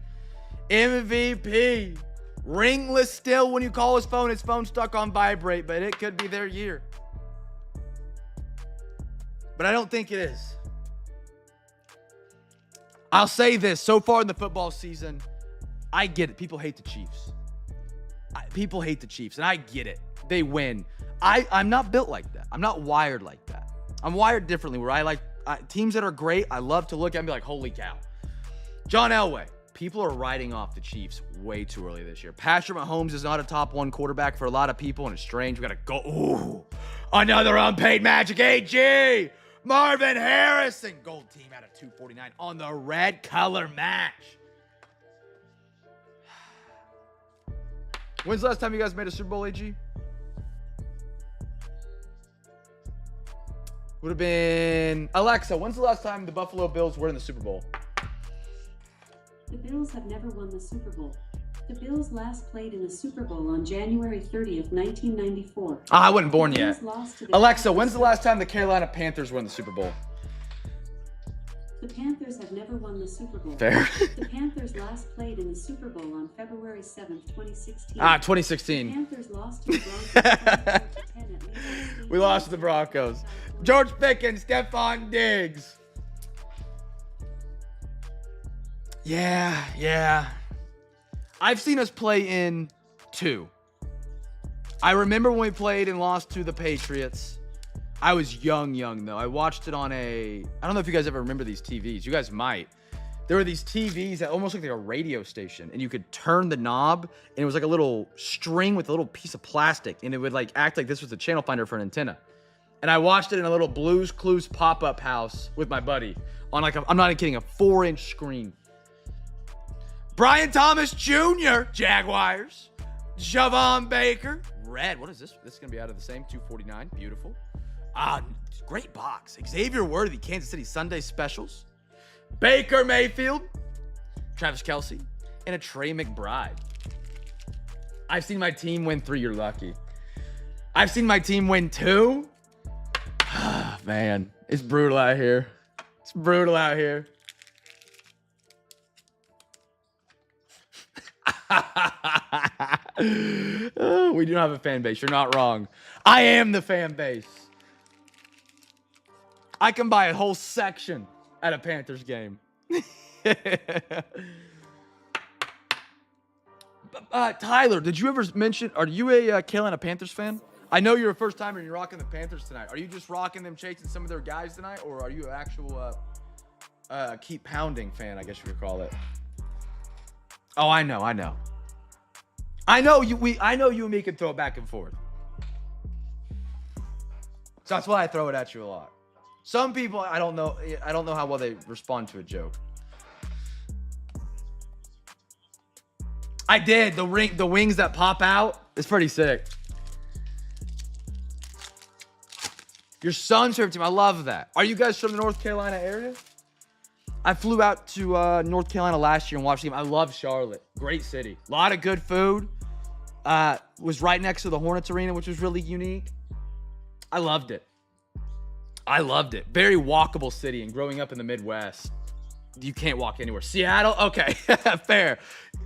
MVP. Ringless still when you call his phone. His phone's stuck on vibrate, but it could be their year. But I don't think it is. I'll say this. So far in the football season, I get it. People hate the Chiefs. People hate the Chiefs, and I get it. They win. I'm not built like that. I'm not wired like that. I'm wired differently where I like teams that are great. I love to look at and be like, holy cow. John Elway. People are writing off the Chiefs way too early this year. Patrick Mahomes is not a top 1 quarterback for a lot of people, and it's strange. We got to go. Ooh, another unpaid Magic AG. Marvin Harrison. Gold team out of 249 on the red color match. When's the last time you guys made a Super Bowl, AG? Would have been... Alexa, when's the last time the Buffalo Bills were in the Super Bowl? The Bills have never won the Super Bowl. The Bills last played in the Super Bowl on January 30th, 1994. I wasn't born yet. Alexa, when's the Panthers. last time the Carolina Panthers won the Super Bowl? The Panthers have never won the Super Bowl. Fair. The Panthers last played in the Super Bowl on February 7th, 2016. 2016. The Panthers lost to the Broncos 24-10 at Levi's We lost to the Broncos. George Pickens, Stephon Diggs. Yeah. I've seen us play in 2. I remember when we played and lost to the Patriots. I was young though. I watched it on I don't know if you guys ever remember these TVs. You guys might. There were these TVs that almost looked like a radio station, and you could turn the knob, and it was like a little string with a little piece of plastic, and it would like act like this was a channel finder for an antenna. And I watched it in a little Blue's Clues pop-up house with my buddy on like I'm not even kidding, a 4-inch screen. Brian Thomas Jr., Jaguars. Javon Baker, red. What is this? This is going to be out of the same 249. Beautiful. Great box. Xavier Worthy, Kansas City Sunday specials. Baker Mayfield, Travis Kelce, and a Trey McBride. I've seen my team win 3. You're lucky. I've seen my team win 2. Man, it's brutal out here. It's brutal out here. Oh, we do not have a fan base. You're not wrong. I am the fan base. I can buy a whole section at a Panthers game. Tyler, did you ever mention, are you a Carolina Panthers fan? I know you're a first timer and you're rocking the Panthers tonight. Are you just rocking them, chasing some of their guys tonight? Or are you an actual keep pounding fan, I guess you could call it? Oh, I know. I know you and me can throw it back and forth. So that's why I throw it at you a lot. Some people, I don't know how well they respond to a joke. I did. The wings that pop out. It's pretty sick. Your son's favorite team. I love that. Are you guys from the North Carolina area? I flew out to North Carolina last year and watched the game. I love Charlotte. Great city. A lot of good food. Was right next to the Hornets Arena, which was really unique. I loved it. I loved it. Very walkable city, and growing up in the Midwest, you can't walk anywhere. Seattle? Okay, fair.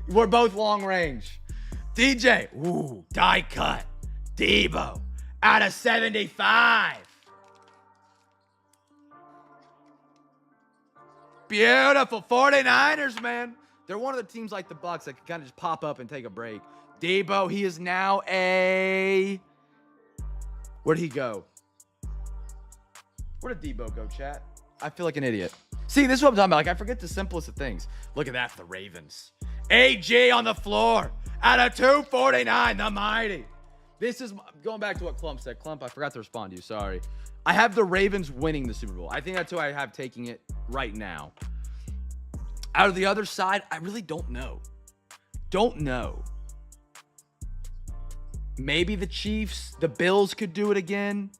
We're both long range. DJ, ooh, die cut. Debo, out of 75. Beautiful. 49ers, man. They're one of the teams like the Bucs that can kind of just pop up and take a break. Debo, he is now a... Where'd he go? Where did Debo go, chat? I feel like an idiot. See, this is what I'm talking about. Like, I forget the simplest of things. Look at that for the Ravens. AG on the floor. Out of 249, the mighty. This is going back to what Clump said. Clump, I forgot to respond to you. Sorry. I have the Ravens winning the Super Bowl. I think that's who I have taking it right now. Out of the other side, I really don't know. Don't know. Maybe the Chiefs, the Bills could do it again.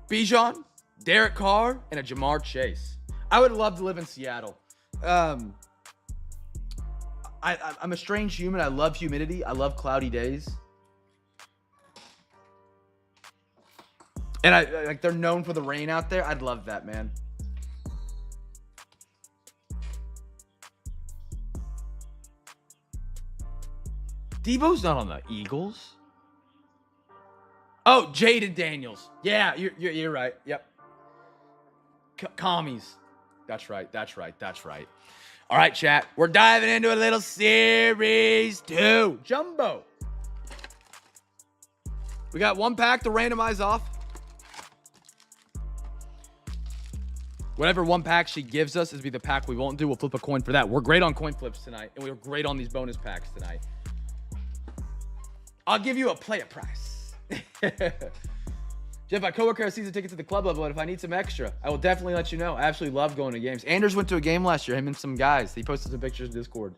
Bijan, Derek Carr, and a Jamar Chase. I would love to live in Seattle. I'm a strange human. I love humidity. I love cloudy days. And like they're known for the rain out there. I'd love that, man. Debo's not on the Eagles. Oh, Jaden Daniels. Yeah, you're right. Yep. Commies. That's right. All right, chat. We're diving into a little Series 2. Jumbo. We got one pack to randomize off. Whatever one pack she gives us is be the pack we won't do. We'll flip a coin for that. We're great on coin flips tonight, and we were great on these bonus packs tonight. I'll give you a player price. Jeff, my coworker has season tickets to the club level, and if I need some extra, I will definitely let you know. I absolutely love going to games. Anders went to a game last year, him and some guys. He posted some pictures in Discord.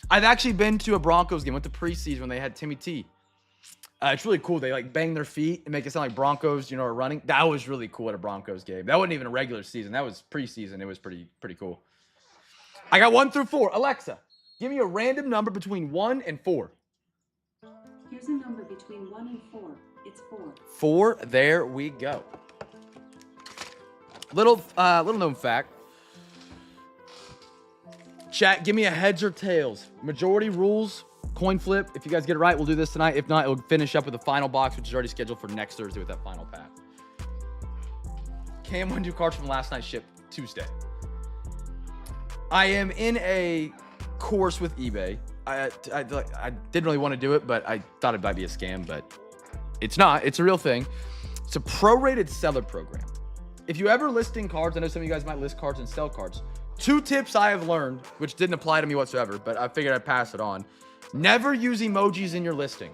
I've actually been to a Broncos game. Went to preseason when they had Timmy T. It's really cool. They like bang their feet and make it sound like Broncos, are running. That was really cool at a Broncos game. That wasn't even a regular season. That was preseason. It was pretty cool. I got 1 through 4. Alexa, give me a random number between 1 and 4. Here's a number between 1 and 4. It's 4. 4. There we go. Little known fact. Chat, give me a heads or tails. Majority rules, coin flip. If you guys get it right, we'll do this tonight. If not, it'll finish up with the final box, which is already scheduled for next Thursday with that final pack. Cam won 2 cards from last night's ship Tuesday. I am in a course with eBay. I didn't really want to do it, but I thought it might be a scam, but it's not. It's a real thing. It's a prorated seller program. If you ever listing cards, I know some of you guys might list cards and sell cards. 2 tips I have learned, which didn't apply to me whatsoever, but I figured I'd pass it on. Never use emojis in your listing.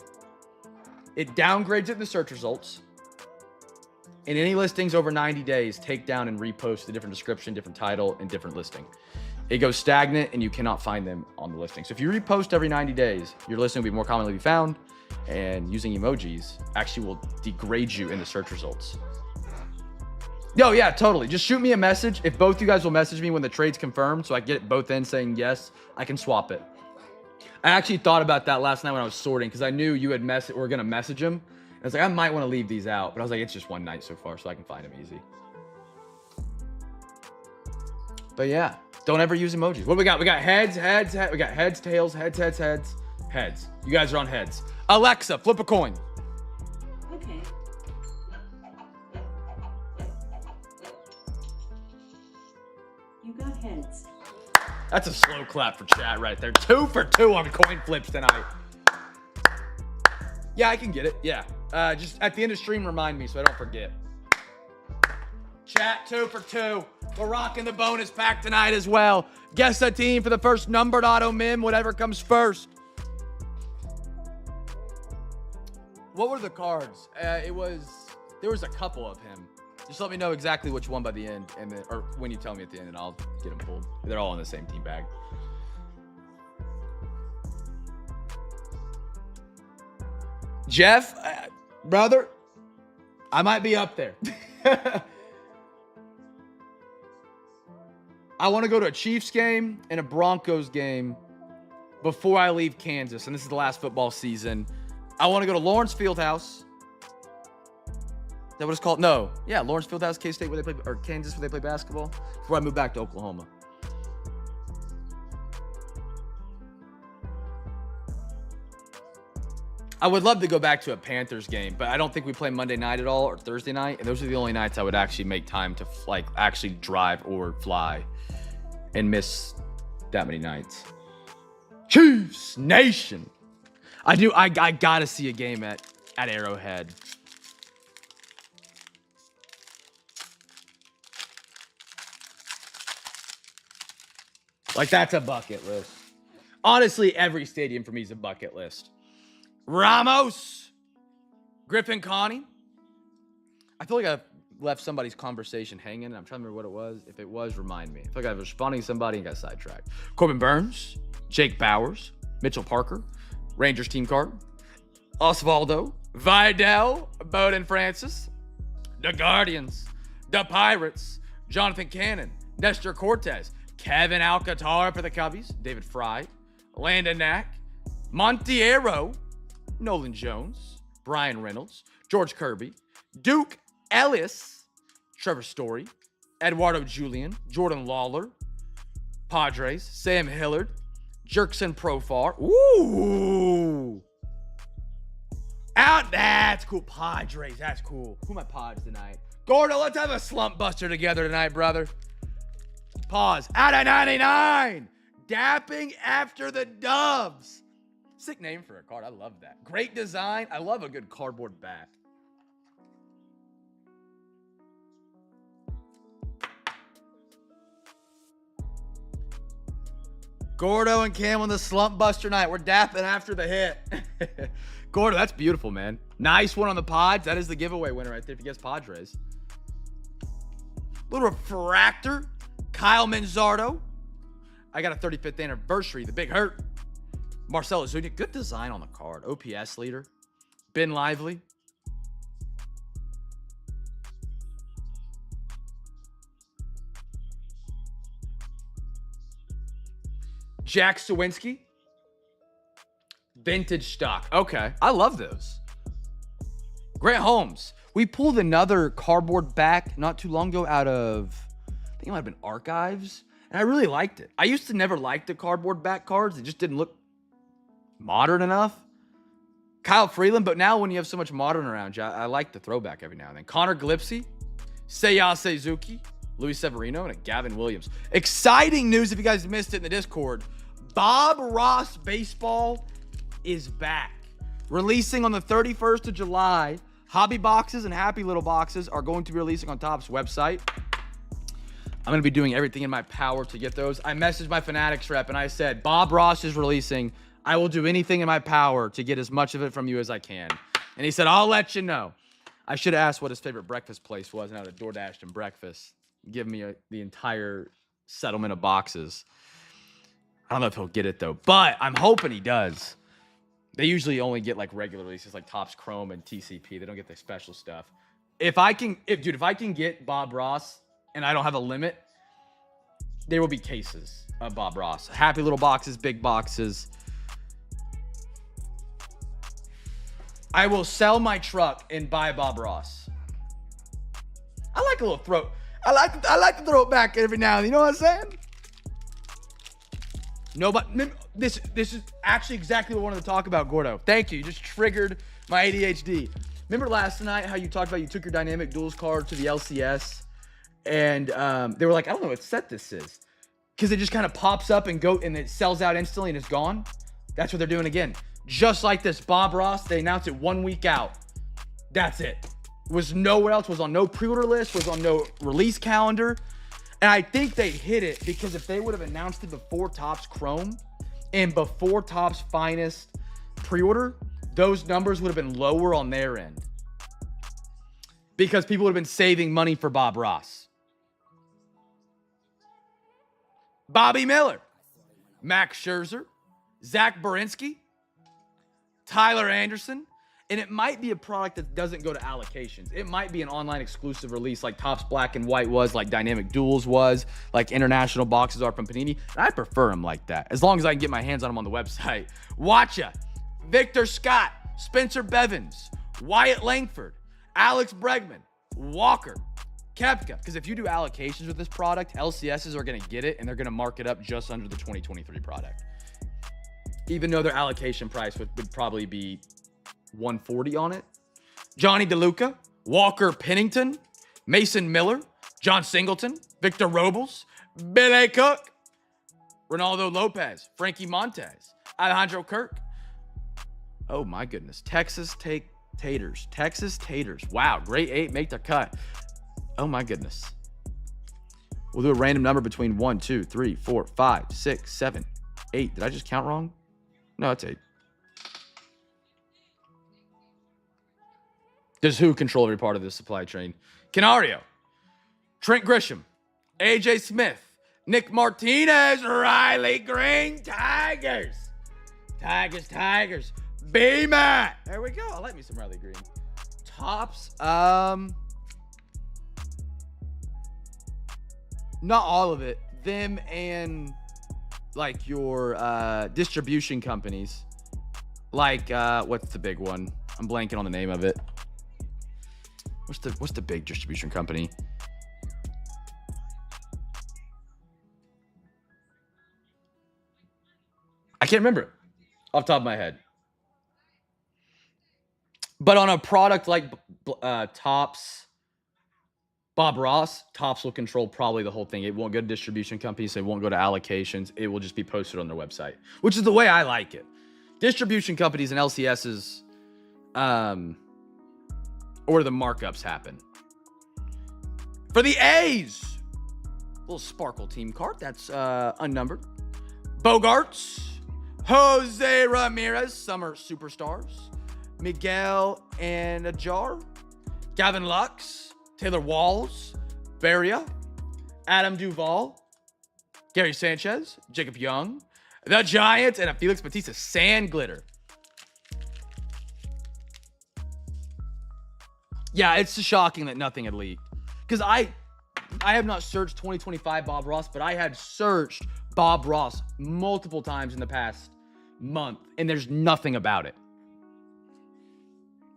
It downgrades it in the search results. In any listings over 90 days, take down and repost a different description, different title, and different listing. It goes stagnant and you cannot find them on the listing. So if you repost every 90 days, your listing will be more commonly be found, and using emojis actually will degrade you in the search results. Yo, yeah, totally. Just shoot me a message. If both you guys will message me when the trade's confirmed, so I get it both ends saying yes, I can swap it. I actually thought about that last night when I was sorting, because I knew you had were going to message him. And I was like, I might want to leave these out. But I was like, it's just one night so far, so I can find them easy. But yeah, don't ever use emojis. What do we got? We got heads. We got heads, tails, heads. You guys are on heads. Alexa, flip a coin. Okay. You got heads. That's a slow clap for chat right there. 2 for 2 on coin flips tonight. Yeah, I can get it. Yeah. Just at the end of stream, remind me so I don't forget. Chat, 2 for 2. We're rocking the bonus pack tonight as well. Guess a team for the first numbered auto mim, whatever comes first. What were the cards? There was a couple of him. Just let me know exactly which one by the end, and then, or when you tell me at the end, and I'll get them pulled. They're all in the same team bag. Jeff, brother, I might be up there. I want to go to a Chiefs game and a Broncos game before I leave Kansas, and this is the last football season. I want to go to Lawrence Fieldhouse. that what it's called? No. Yeah, Lawrence Fieldhouse, K-State, where they play, or Kansas, where they play basketball. Before I moved back to Oklahoma. I would love to go back to a Panthers game, but I don't think we play Monday night at all or Thursday night. And those are the only nights I would actually make time to like actually drive or fly and miss that many nights. Chiefs Nation. I gotta see a game at Arrowhead. Like, that's a bucket list. Honestly, every stadium for me is a bucket list. Ramos. Griffin Connie. I feel like I've left somebody's conversation hanging. I'm trying to remember what it was. If it was, remind me. I feel like I was responding to somebody and got sidetracked. Corbin Burns. Jake Bowers. Mitchell Parker. Rangers team card. Osvaldo. Vidal. Bowden Francis. The Guardians. The Pirates. Jonathan Cannon. Nestor Cortez. Kevin Alcantara for the Cubbies. David Fry. Landon Knack. Montiero. Nolan Jones. Brian Reynolds. George Kirby. Duke Ellis. Trevor Story. Eduardo Julian. Jordan Lawler. Padres. Sam Hillard. Jerkson Profar. Ooh. Out. That's cool. Padres. That's cool. Who are my pods tonight? Gordo, let's have a slump buster together tonight, brother. Pause. Out of 99. Dapping after the Dubs. Sick name for a card. I love that. Great design. I love a good cardboard back. Gordo and Cam on the slump buster night. We're dapping after the hit. Gordo, that's beautiful, man. Nice one on the pods. That is the giveaway winner right there if you guess Padres. Little refractor. Kyle Manzardo. I got a 35th anniversary. The Big Hurt. Marcelo Zuniga. Good design on the card. OPS leader. Ben Lively. Jack Sawinski. Vintage stock. Okay. I love those. Grant Holmes. We pulled another cardboard back not too long ago out of, I think it might have been Archives. And I really liked it. I used to never like the cardboard back cards. It just didn't look modern enough. Kyle Freeland. But now when you have so much modern around you, I like the throwback every now and then. Connor Glipsy. Seiya Suzuki. Luis Severino. And a Gavin Williams. Exciting news if you guys missed it in the Discord. Bob Ross Baseball is back. Releasing on the 31st of July. Hobby boxes and Happy Little boxes are going to be releasing on Topps website. I'm going to be doing everything in my power to get those. I messaged my Fanatics rep and I said, Bob Ross is releasing. I will do anything in my power to get as much of it from you as I can. And he said, I'll let you know. I should have asked what his favorite breakfast place was, and I would have DoorDashed him breakfast. Give me the entire settlement of boxes. I don't know if he'll get it, though. But I'm hoping he does. They usually only get like regular releases like Topps Chrome and TCP. They don't get the special stuff. If I can get Bob Ross and I don't have a limit, there will be cases of Bob Ross. Happy Little boxes, big boxes. I will sell my truck and buy Bob Ross. I like a little throw. I like to throw it back every now and then. You know what I'm saying? No, but this is actually exactly what I wanted to talk about, Gordo. Thank you. You just triggered my ADHD. Remember last night how you talked about you took your dynamic duels card to the LCS and they were like, I don't know what set this is. Because it just kind of pops up and it sells out instantly and it's gone. That's what they're doing again. Just like this, Bob Ross, they announced it 1 week out. That's it. Was nowhere else, was on no pre-order list, was on no release calendar. And I think they hit it because if they would have announced it before Topps Chrome and before Topps Finest pre-order, those numbers would have been lower on their end. Because people would have been saving money for Bob Ross. Bobby Miller, Max Scherzer, Zach Berinsky, Tyler Anderson, and it might be a product that doesn't go to allocations. It might be an online exclusive release like Topps Black and White was, like Dynamic Duels was, like international boxes are from Panini. And I prefer them like that, as long as I can get my hands on them on the website. Watcha, Victor Scott, Spencer Bevins, Wyatt Langford, Alex Bregman, Walker, Koepka. Because if you do allocations with this product, LCSs are going to get it, and they're going to mark it up just under the 2023 product. Even though their allocation price would probably be 140 on it. Johnny DeLuca, Walker Pennington, Mason Miller, John Singleton, Victor Robles, Billy Cook, Ronaldo Lopez, Frankie Montez, Alejandro Kirk. Oh my goodness. Texas Taters. Texas Taters. Wow. Grade 8. Make the cut. Oh my goodness. We'll do a random number between 1, 2, 3, 4, 5, 6, 7, 8. Did I just count wrong? No, it's 8. Does who control every part of this supply chain? Canario, Trent Grisham, AJ Smith, Nick Martinez, Riley Green, Tigers. Tigers. B-Matt. There we go. I like me some Riley Green. Tops. Not all of it. Them and like your distribution companies. Like what's the big one? I'm blanking on the name of it. What's the big distribution company? I can't remember it off the top of my head. But on a product like Topps, Bob Ross, Topps will control probably the whole thing. It won't go to distribution companies. It won't go to allocations. It will just be posted on their website, which is the way I like it. Distribution companies and LCSs, or the markups happen. For the A's, little sparkle team card. That's unnumbered. Bogarts, Jose Ramirez, summer superstars. Miguel Anajar, Gavin Lux, Taylor Walls, Beria, Adam Duvall, Gary Sanchez, Jacob Young, the Giants, and a Felix Bautista sand glitter. Yeah, it's shocking that nothing had leaked. Because I have not searched 2025 Bob Ross, but I had searched Bob Ross multiple times in the past month, and there's nothing about it.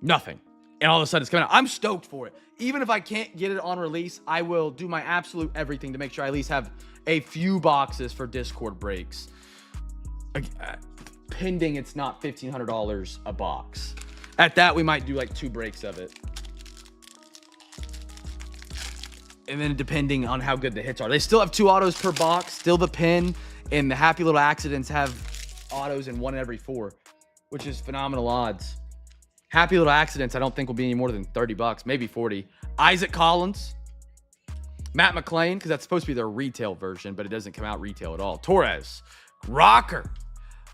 Nothing. And all of a sudden it's coming out. I'm stoked for it. Even if I can't get it on release, I will do my absolute everything to make sure I at least have a few boxes for Discord breaks. Pending it's not $1,500 a box. At that, we might do like 2 breaks of it. And then depending on how good the hits are. They still have 2 autos per box. Still the pin. And the Happy Little Accidents have autos in 1 in every 4. Which is phenomenal odds. Happy Little Accidents, I don't think will be any more than $30, maybe 40. Isaac Collins, Matt McClain, because that's supposed to be their retail version, but it doesn't come out retail at all. Torres, Rocker,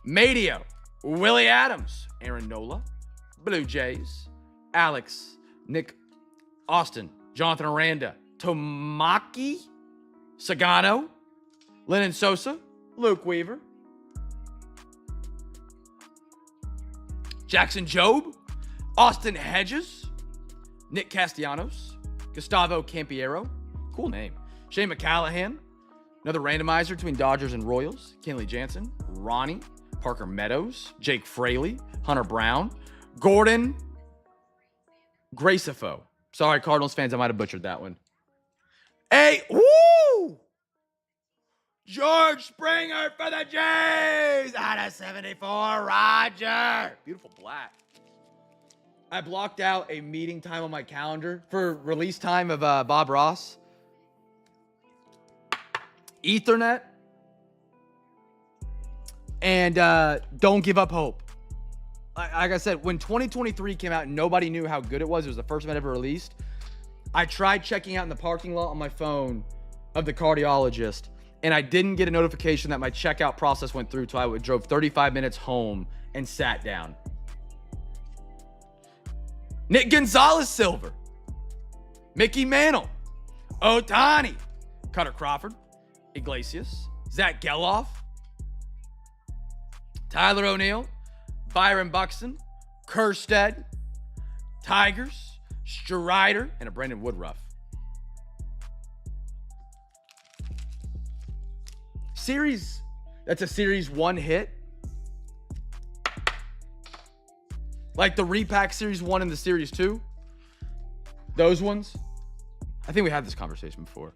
Madio, Willie Adams, Aaron Nola, Blue Jays, Alex, Nick Austin, Jonathan Aranda, Tomaki, Sagano, Lennon Sosa, Luke Weaver, Jackson Jobe, Austin Hedges, Nick Castellanos, Gustavo Campiero, cool name, Shane McCallahan, another randomizer between Dodgers and Royals, Kenley Jansen, Ronnie, Parker Meadows, Jake Fraley, Hunter Brown, Gordon Gracefo. Sorry, Cardinals fans, I might have butchered that one. Hey, woo! George Springer for the Jays out of 74, Roger. Beautiful black. I blocked out a meeting time on my calendar for release time of Bob Ross. Ethernet. And don't give up hope. Like I said, when 2023 came out, nobody knew how good it was. It was the first time it ever released. I tried checking out in the parking lot on my phone of the cardiologist, and I didn't get a notification that my checkout process went through till I drove 35 minutes home and sat down. Nick Gonzalez Silver, Mickey Mantle, Ohtani, Cutter Crawford, Iglesias, Zach Geloff, Tyler O'Neill, Byron Buxton, Kerstead, Tigers, Strider, and a Brandon Woodruff. That's a Series 1 hit. Like the repack Series 1 and the Series 2. Those ones. I think we had this conversation before.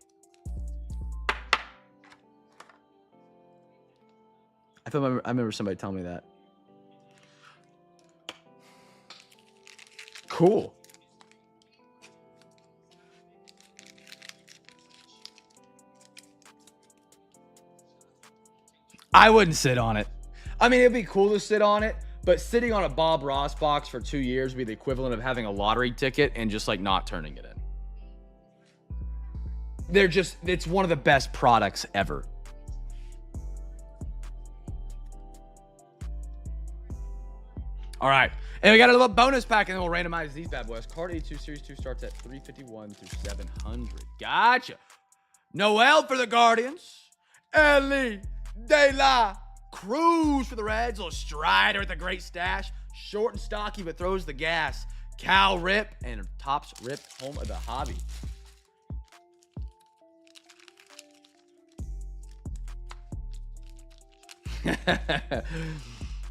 I remember somebody telling me that. Cool. I wouldn't sit on it. I mean, it'd be cool to sit on it, but sitting on a Bob Ross box for 2 years would be the equivalent of having a lottery ticket and just like not turning it in. It's one of the best products ever. All right. And we got a little bonus pack, and then we'll randomize these bad boys. Card 82 Series 2 starts at 351 through 700. Gotcha. Noel for the Guardians. Ellie De La Cruz for the Reds. Little Strider with a great stash. Short and stocky, but throws the gas. Cal Rip and Tops Rip, home of the hobby.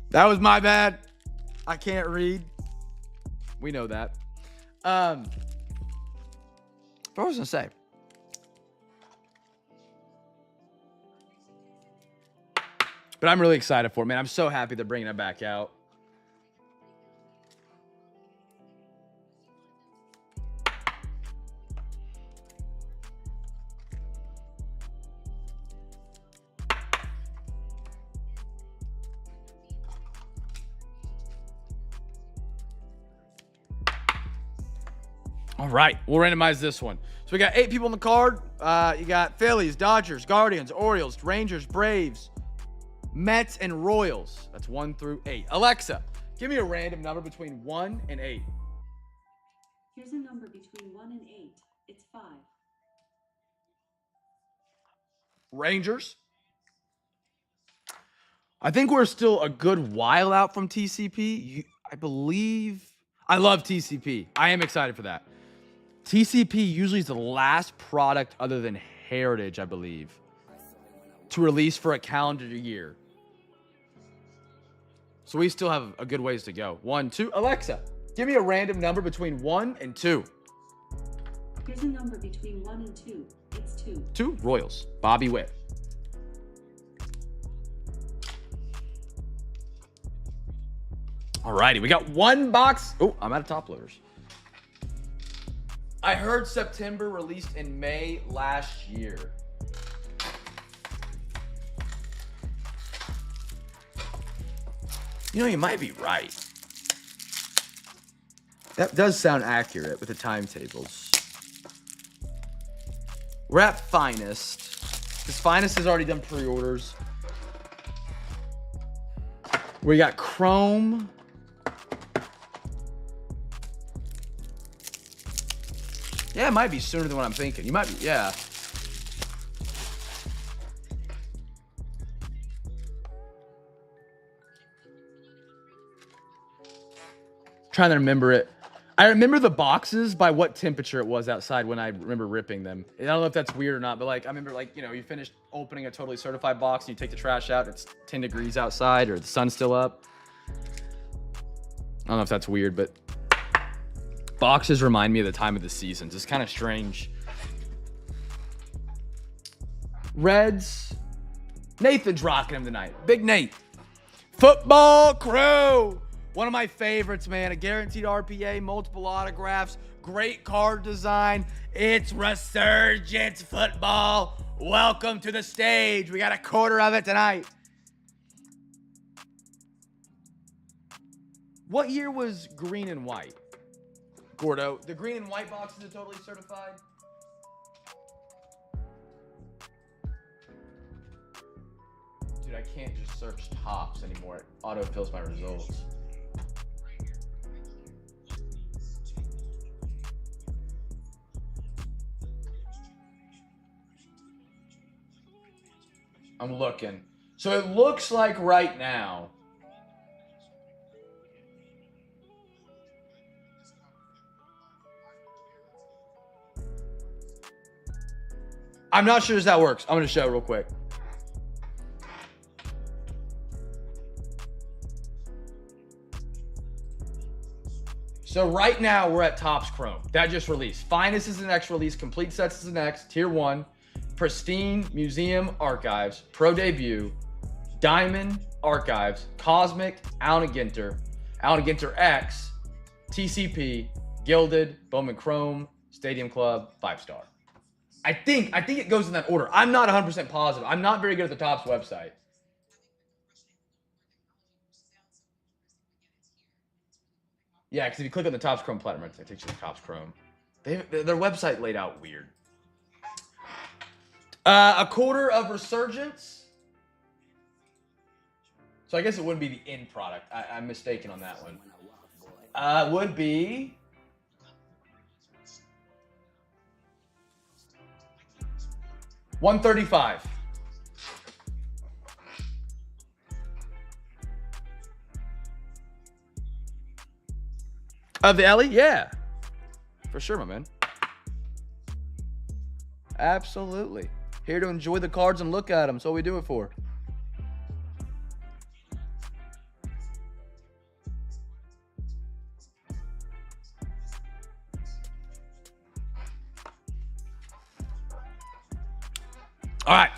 That was my bad. I can't read. We know that. What was I gonna say? But I'm really excited for it, man. I'm so happy they're bringing it back out. All right, we'll randomize this one. So we got 8 people on the card. You got Phillies, Dodgers, Guardians, Orioles, Rangers, Braves, Mets, and Royals. That's 1 through 8. Alexa, give me a random number between 1 and 8. Here's a number between 1 and 8. It's 5. Rangers. I think we're still a good while out from TCP. I believe. I love TCP. I am excited for that. TCP usually is the last product other than Heritage, I believe, to release for a calendar year. So we still have a good ways to go. 1, 2. Alexa, give me a random number between 1 and 2. Here's a number between 1 and 2. It's 2. 2. Royals. Bobby Witt. Alrighty, we got 1 box. Oh, I'm out of top loaders. I heard September released in May last year. You know, you might be right. That does sound accurate with the timetables. We're at Finest, because Finest has already done pre-orders. We got Chrome. Yeah, it might be sooner than what I'm thinking. You might be, yeah. Trying to remember it. I remember the boxes by what temperature it was outside when I remember ripping them. I don't know if that's weird or not, but like I remember, like, you know, you finish opening a totally certified box and you take the trash out, it's 10 degrees outside or the sun's still up. I don't know if that's weird, but boxes remind me of the time of the seasons. It's kind of strange. Reds. Nathan's rocking him tonight. Big Nate. Football Crew. One of my favorites, man. A guaranteed RPA, multiple autographs, great card design. It's Resurgence football. Welcome to the stage. We got a quarter of it tonight. What year was green and white? Gordo, the green and white boxes are totally certified. Dude, I can't just search tops anymore. It auto-fills my results. I'm looking. So it looks like right now, I'm not sure if that works. I'm going to show it real quick. So right now we're at Topps Chrome. That just released. Finest is the next release. Complete Sets is the next. Tier 1. Pristine Museum Archives. Pro Debut. Diamond Archives. Cosmic. Allen Ginter. Allen Ginter X. TCP. Gilded. Bowman Chrome. Stadium Club. 5-star. I think it goes in that order. I'm not 100% positive. I'm not very good at the Topps website. Yeah, because if you click on the Topps Chrome Platinum, it takes you to Topps Chrome. Their website laid out weird. A quarter of Resurgence. So I guess it wouldn't be the end product. I'm mistaken on that one. Would be... $135. Of the Ellie? Yeah. For sure, my man. Absolutely. Here to enjoy the cards and look at them. That's what we do it for. All right.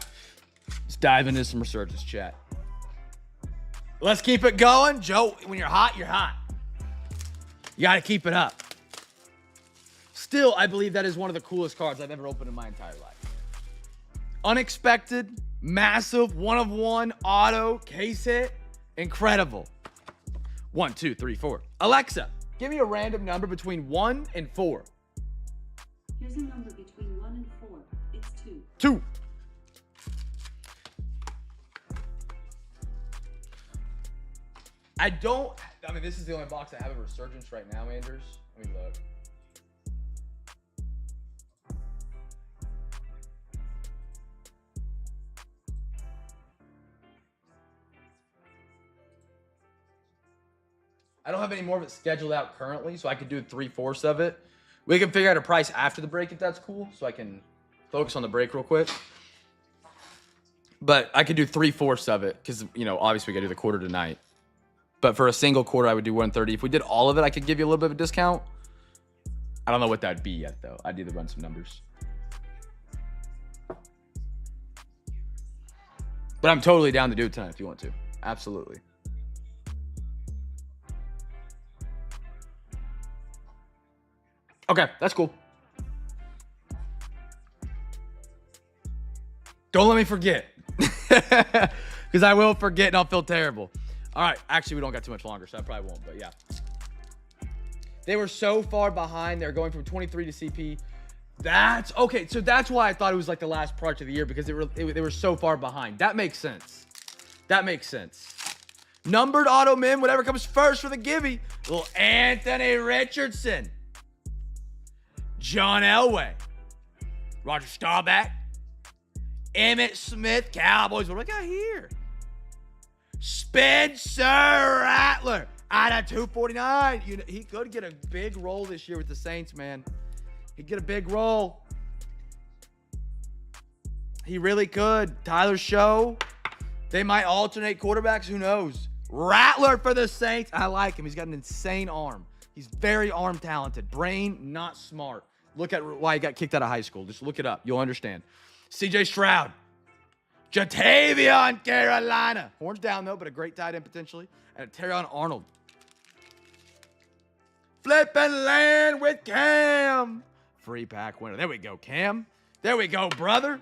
Let's dive into some Resurgence chat. Let's keep it going. Joe, when you're hot, you're hot. You got to keep it up. Still, I believe that is one of the coolest cards I've ever opened in my entire life. Unexpected, massive, 1/1, auto, case hit, incredible. 1, 2, 3, 4. Alexa, give me a random number between 1 and 4. Here's a number between 1 and 4. It's 2. 2. I mean, this is the only box I have of Resurgence right now, Anders. Let me look. I don't have any more of it scheduled out currently, so I could do 3/4 of it. We can figure out a price after the break if that's cool, so I can focus on the break real quick. But I could do 3/4 of it because, you know, obviously we got to do the quarter tonight. But for a single quarter, I would do 130. If we did all of it, I could give you a little bit of a discount. I don't know what that would be yet, though. I'd need to run some numbers. But I'm totally down to do it tonight if you want to. Absolutely. Okay, that's cool. Don't let me forget. Because I will forget and I'll feel terrible. All right, actually, we don't got too much longer, so I probably won't, but yeah. They were so far behind. They're going from 23 to CP. That's okay. So that's why I thought it was like the last project of the year, because they were so far behind. That makes sense. That makes sense. Numbered auto min, whatever comes first for the givey. Little Anthony Richardson. John Elway. Roger Staubach. Emmitt Smith, Cowboys. What do I got here? Spencer Rattler out of 249. He could get a big role this year with the Saints, man. He'd get a big role. He really could. Tyler Show. They might alternate quarterbacks. Who knows? Rattler for the Saints. I like him. He's got an insane arm. He's very arm talented. Brain, not smart. Look at why he got kicked out of high school. Just look it up. You'll understand. CJ Stroud. Jatavion Carolina. Horns down, though, but a great tight end potentially. And Terrion Arnold. Flipping land with Cam. Free pack winner. There we go, Cam. There we go, brother.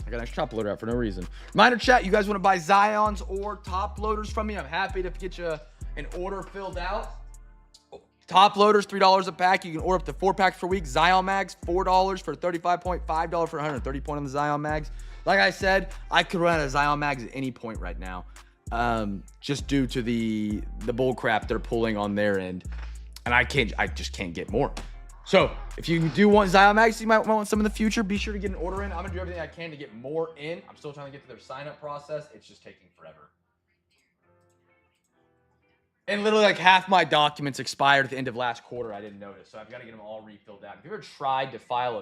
I got an extra top loader out for no reason. Reminder chat, you guys want to buy Zions or top loaders from me? I'm happy to get you an order filled out. Top loaders, $3 a pack. You can order up to 4 packs per week. Zion mags, $4 for 35 point, $5 for 130 point on the Zion mags. Like I said, I could run out of Zion mags at any point right now, just due to the bull crap they're pulling on their end, and I just can't get more. So if you do want Zion mags, you might want some in the future. Be sure to get an order in. I'm gonna do everything I can to get more in. I'm still trying to get to their sign-up process. It's just taking forever. And literally like half my documents expired at the end of last quarter. I didn't notice. So I've got to get them all refilled out. Have you ever tried to file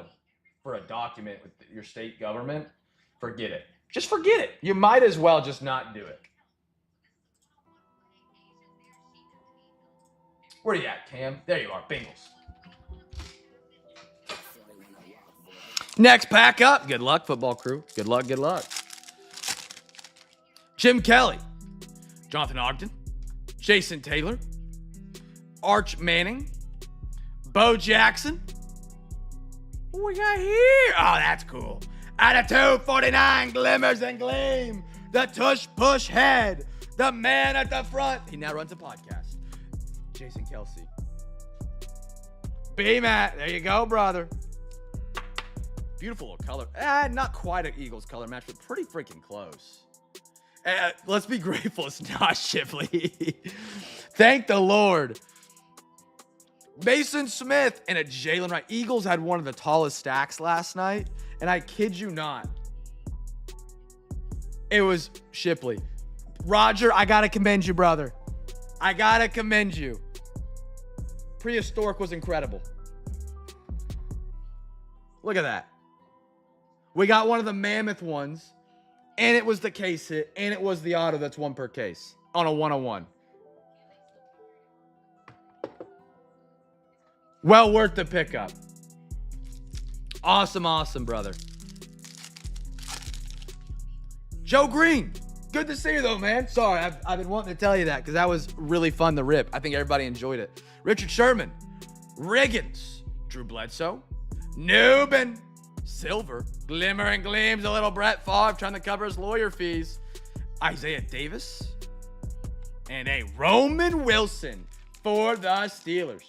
for a document with your state government, forget it. Just forget it. You might as well just not do it. Where are you at, Cam? There you are, Bengals. Next pack up. Good luck, football crew. Good luck, good luck. Jim Kelly, Jonathan Ogden, Jason Taylor, Arch Manning, Bo Jackson. What we got here? Oh, that's cool. Out of 249, glimmers and gleam. The tush push head. The man at the front. He now runs a podcast. Jason Kelsey. B-Matt. There you go, brother. Beautiful little color. Not quite an Eagles color match, but pretty freaking close. Let's be grateful it's not Shipley. Thank the Lord. Mason Smith and a Jalen Wright. Eagles had one of the tallest stacks last night, and I kid you not, it was Shipley. Roger, I gotta commend you, brother. I gotta commend you. Prehistoric was incredible. Look at that. We got one of the mammoth ones, and it was the case hit, and it was the auto that's one per case on a 101. Well worth the pickup. Awesome, awesome, brother. Joe Green. Good to see you, though, man. Sorry, I've been wanting to tell you that because that was really fun to rip. I think everybody enjoyed it. Richard Sherman. Riggins. Drew Bledsoe. Newbin. Silver. Glimmer and gleams. A little Brett Favre trying to cover his lawyer fees. Isaiah Davis. And a Roman Wilson for the Steelers.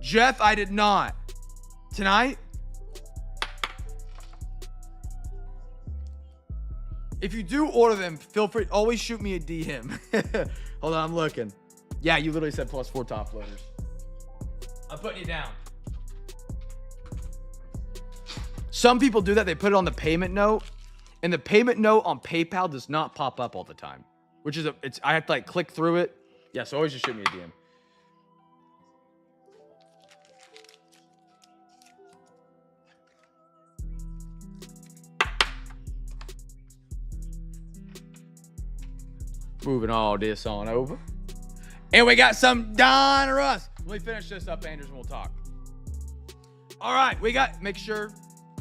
Jeff, I did not. Tonight, if you do order them, feel free. Always shoot me a DM. Hold on, I'm looking. Yeah, you literally said +4 top loaders. I'm putting you down. Some people do that. They put it on the payment note, and the payment note on PayPal does not pop up all the time, which is I have to like click through it. Yeah, so always just shoot me a DM. Moving all this on over. And we got some Don Russ. Let me finish this up, Anders, and we'll talk. All right, we got, make sure,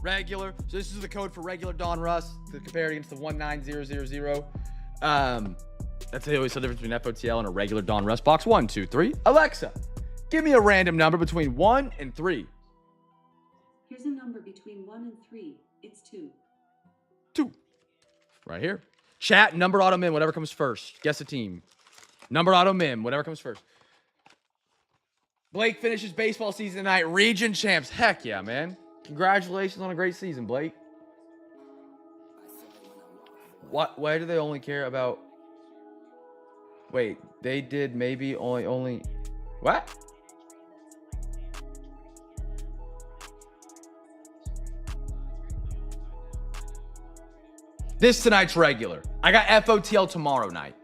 regular. So this is the code for regular Don Russ to compare it against the 19000. That's the only difference between FOTL and a regular Don Russ box. 1, 2, 3. Alexa, give me a random number between 1 and 3. Here's a number between 1 and 3. It's 2. 2. Right here. Chat, number auto min, whatever comes first. Guess a team. Number auto min, whatever comes first. Blake finishes baseball season tonight. Region champs. Heck yeah, man. Congratulations on a great season, Blake. What? Why do they only care about... Wait, they did maybe only... What? This tonight's regular. I got FOTL tomorrow night.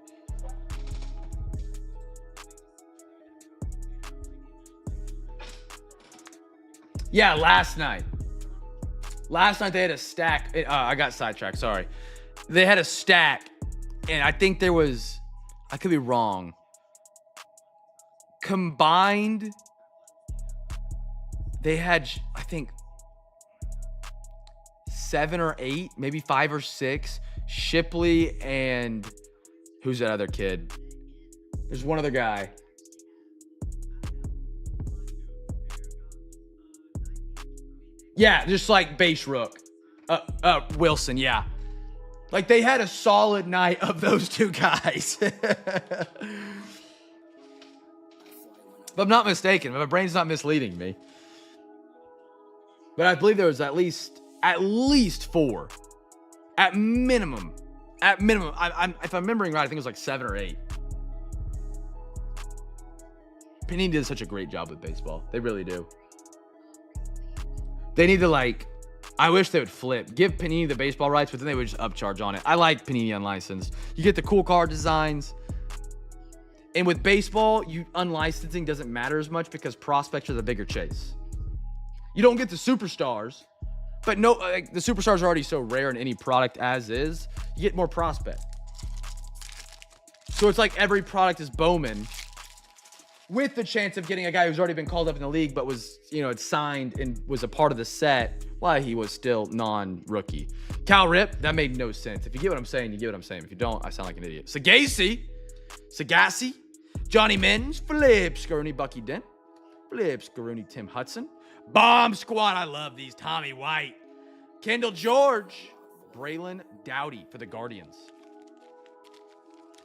Yeah, last night. Last night they had a stack. I got sidetracked, sorry. They had a stack, and I think there was, I could be wrong, combined, they had, I think, 7 or 8, maybe 5 or 6. Shipley and who's that other kid? There's one other guy. Yeah, just like base rook. Wilson, yeah. Like they had a solid night of those two guys. If I'm not mistaken, if my brain's not misleading me. But I believe there was at least 4. At minimum. At minimum. If I'm remembering right, I think it was like 7 or 8. Panini did such a great job with baseball. They really do. They need to like, I wish they would flip. Give Panini the baseball rights, but then they would just upcharge on it. I like Panini Unlicensed. You get the cool card designs. And with baseball, unlicensing doesn't matter as much because prospects are the bigger chase. You don't get the superstars, but no, like, the superstars are already so rare in any product as is. You get more prospect. So it's like every product is Bowman with the chance of getting a guy who's already been called up in the league but was, had signed and was a part of the set while he was still non-rookie. Cal Rip, that made no sense. If you get what I'm saying, you get what I'm saying. If you don't, I sound like an idiot. Sagasi, Johnny Menz, Flip Scaruni, Bucky Dent, Flip Scaruni, Tim Hudson, Bomb Squad, I love these, Tommy White, Kendall George, Braylon Dowdy for the Guardians.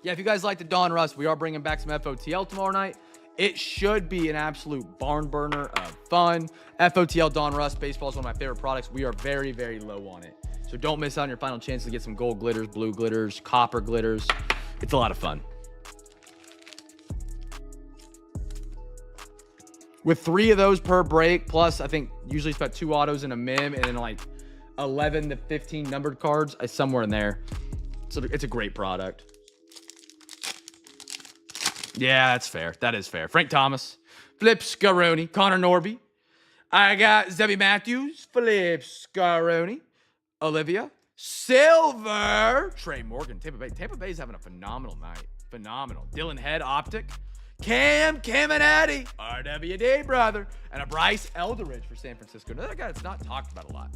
Yeah, if you guys like the Dawn Rust, we are bringing back some FOTL tomorrow night. It should be an absolute barn burner of fun. FOTL Dawn Rust baseball is one of my favorite products. We are very, very low on it. So don't miss out on your final chance to get some gold glitters, blue glitters, copper glitters. It's a lot of fun. With 3 of those per break, plus I think usually it's about 2 autos and a mem, and then like 11 to 15 numbered cards, somewhere in there. So it's a great product. Yeah, that's fair. That is fair. Frank Thomas, Flip Scaroni, Connor Norby. I got Zebby Matthews, Flip Scaroni, Olivia, Silver, Trey Morgan, Tampa Bay. Tampa Bay's having a phenomenal night. Phenomenal. Dylan Head, Optic, Cam Caminati, RWD, brother, and a Bryce Elderidge for San Francisco. Another guy that's not talked about a lot.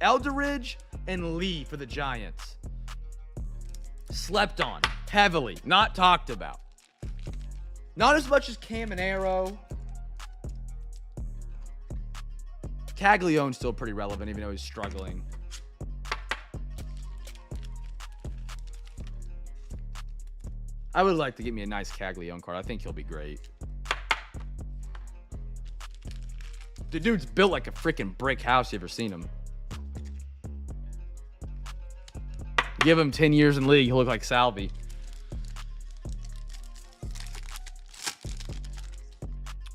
Elderidge and Lee for the Giants. Slept on heavily, not talked about. Not as much as Caminero. Caglione's still pretty relevant, even though he's struggling. I would like to get me a nice Caglione card. I think he'll be great. The dude's built like a freaking brick house. You ever seen him? Give him 10 years in league, he'll look like Salvi.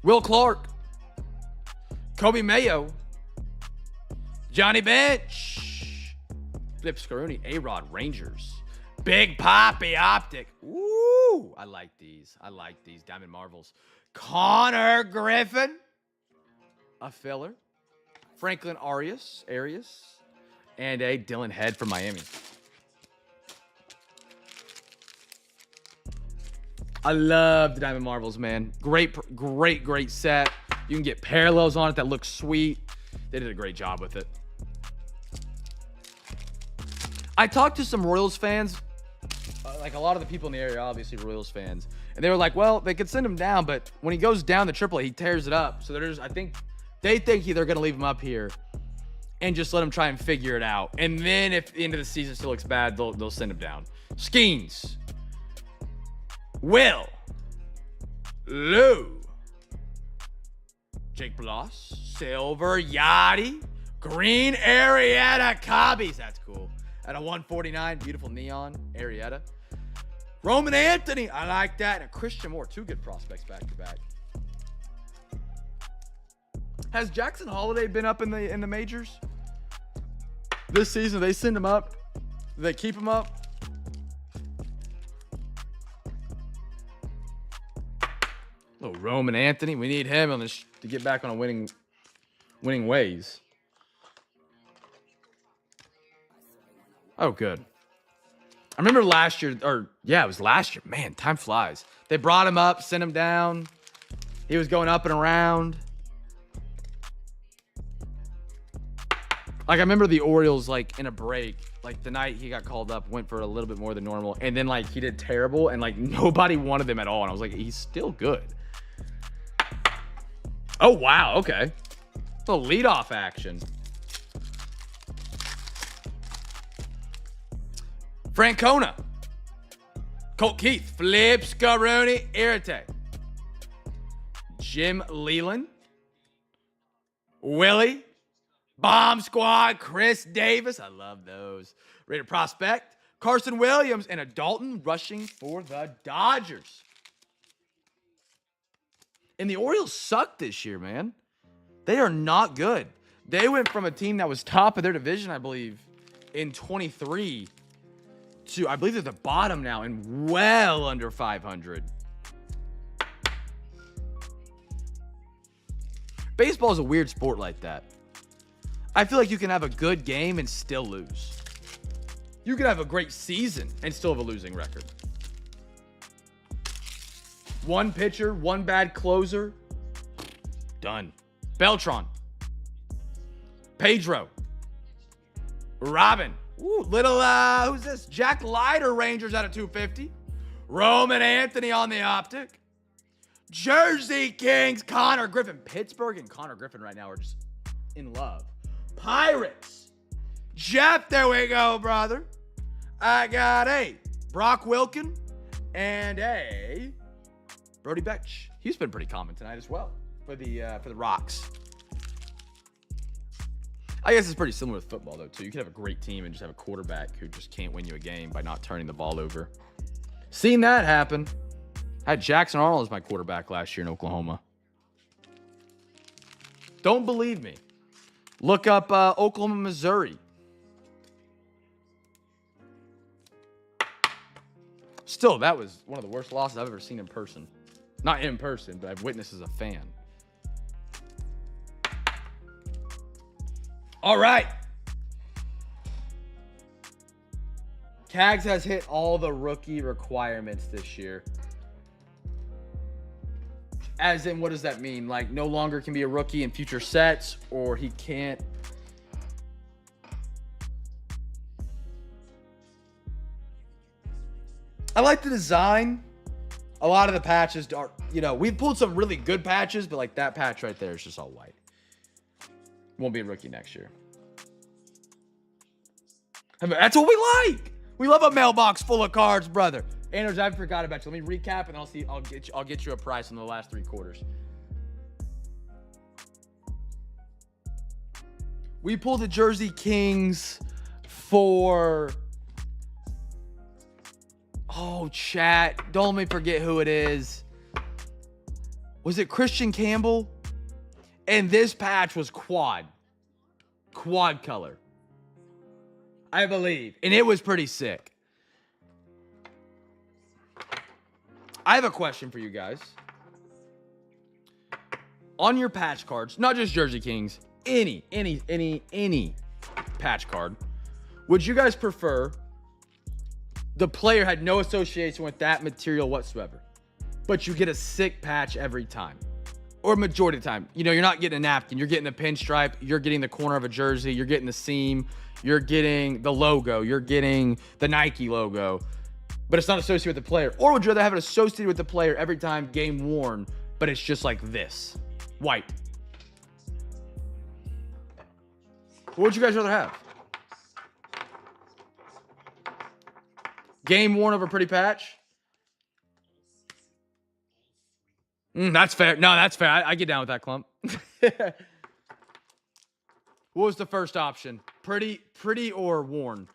Will Clark, Kobe Mayo, Johnny Bench, Flip Scaruni, A-Rod Rangers, Big Poppy Optic. Ooh, I like these. I like these Diamond Marvels. Connor Griffin, a filler. Franklin Arias, and a Dylan Head from Miami. I love the Diamond Marvels, man. Great set. You can get parallels on it that look sweet. They did a great job with it. I talked to some Royals fans, like a lot of the people in the area, obviously Royals fans, and they were like, well, they could send him down, but when he goes down to AAA, he tears it up. So I think they think they're going to leave him up here and just let him try and figure it out. And then if the end of the season still looks bad, they'll send him down. Skeens. Will, Lou, Jake Bloss, Silver, Yachty, Green, Arrieta, Cobbies. That's cool. At a 149, beautiful neon, Arrieta. Roman Anthony, I like that. And a Christian Moore, 2 good prospects back to back. Has Jackson Holiday been up in the majors this season? They send him up. Do they keep him up? Oh, Roman Anthony, we need him on this to get back on a winning ways. Oh, good. I remember last year, it was last year. Man, time flies. They brought him up, sent him down. He was going up and around. Like, I remember the Orioles, like, in a break, like, the night he got called up, went for a little bit more than normal. And then, like, he did terrible, and, like, nobody wanted him at all. And I was like, he's still good. Oh, wow. Okay. A little leadoff action. Francona. Colt Keith. Flip Scaroni. Irrite. Jim Leland. Willie. Bomb Squad. Chris Davis. I love those. Rated Prospect. Carson Williams. And a Dalton rushing for the Dodgers. And the Orioles suck this year, man. They are not good. They went from a team that was top of their division, I believe, in 23 to, I believe, they're the bottom now and well under 500. Baseball is a weird sport like that. I feel like you can have a good game and still lose. You can have a great season and still have a losing record. One pitcher, one bad closer. Done. Beltran. Pedro. Robin. Ooh, little, who's this? Jack Leiter, Rangers out of 250. Roman Anthony on the optic. Jersey Kings, Connor Griffin. Pittsburgh and Connor Griffin right now are just in love. Pirates. Jeff, there we go, brother. I got a Brock Wilken and a Brody Betch. He's been pretty common tonight as well for the Rocks. I guess it's pretty similar with football, though, too. You could have a great team and just have a quarterback who just can't win you a game by not turning the ball over. Seen that happen. I had Jackson Arnold as my quarterback last year in Oklahoma. Don't believe me. Look up Oklahoma, Missouri. Still, that was one of the worst losses I've ever seen in person. Not in person, but I've witnessed as a fan. All right. Cags has hit all the rookie requirements this year. As in, what does that mean? Like, no longer can be a rookie in future sets, or he can't. I like the design. A lot of the patches are, we've pulled some really good patches, but like that patch right there is just all white. Won't be a rookie next year. That's what we like. We love a mailbox full of cards, brother. Anders, I forgot about you. Let me recap, and I'll get you a price on the last 3 quarters. We pulled the Jersey Kings for. Oh, chat. Don't let me forget who it is. Was it Christian Campbell? And this patch was quad color, I believe. And it was pretty sick. I have a question for you guys. On your patch cards, not just Jersey Kings, any patch card, would you guys prefer the player had no association with that material whatsoever, but you get a sick patch every time? Or majority of the time, you're not getting a napkin. You're getting the pinstripe. You're getting the corner of a jersey. You're getting the seam. You're getting the logo. You're getting the Nike logo, but it's not associated with the player. Or would you rather have it associated with the player every time, game worn, but it's just like this, white? What would you guys rather have? Game worn over pretty patch? That's fair. No, that's fair. I get down with that, Clump. What was the first option? Pretty or worn?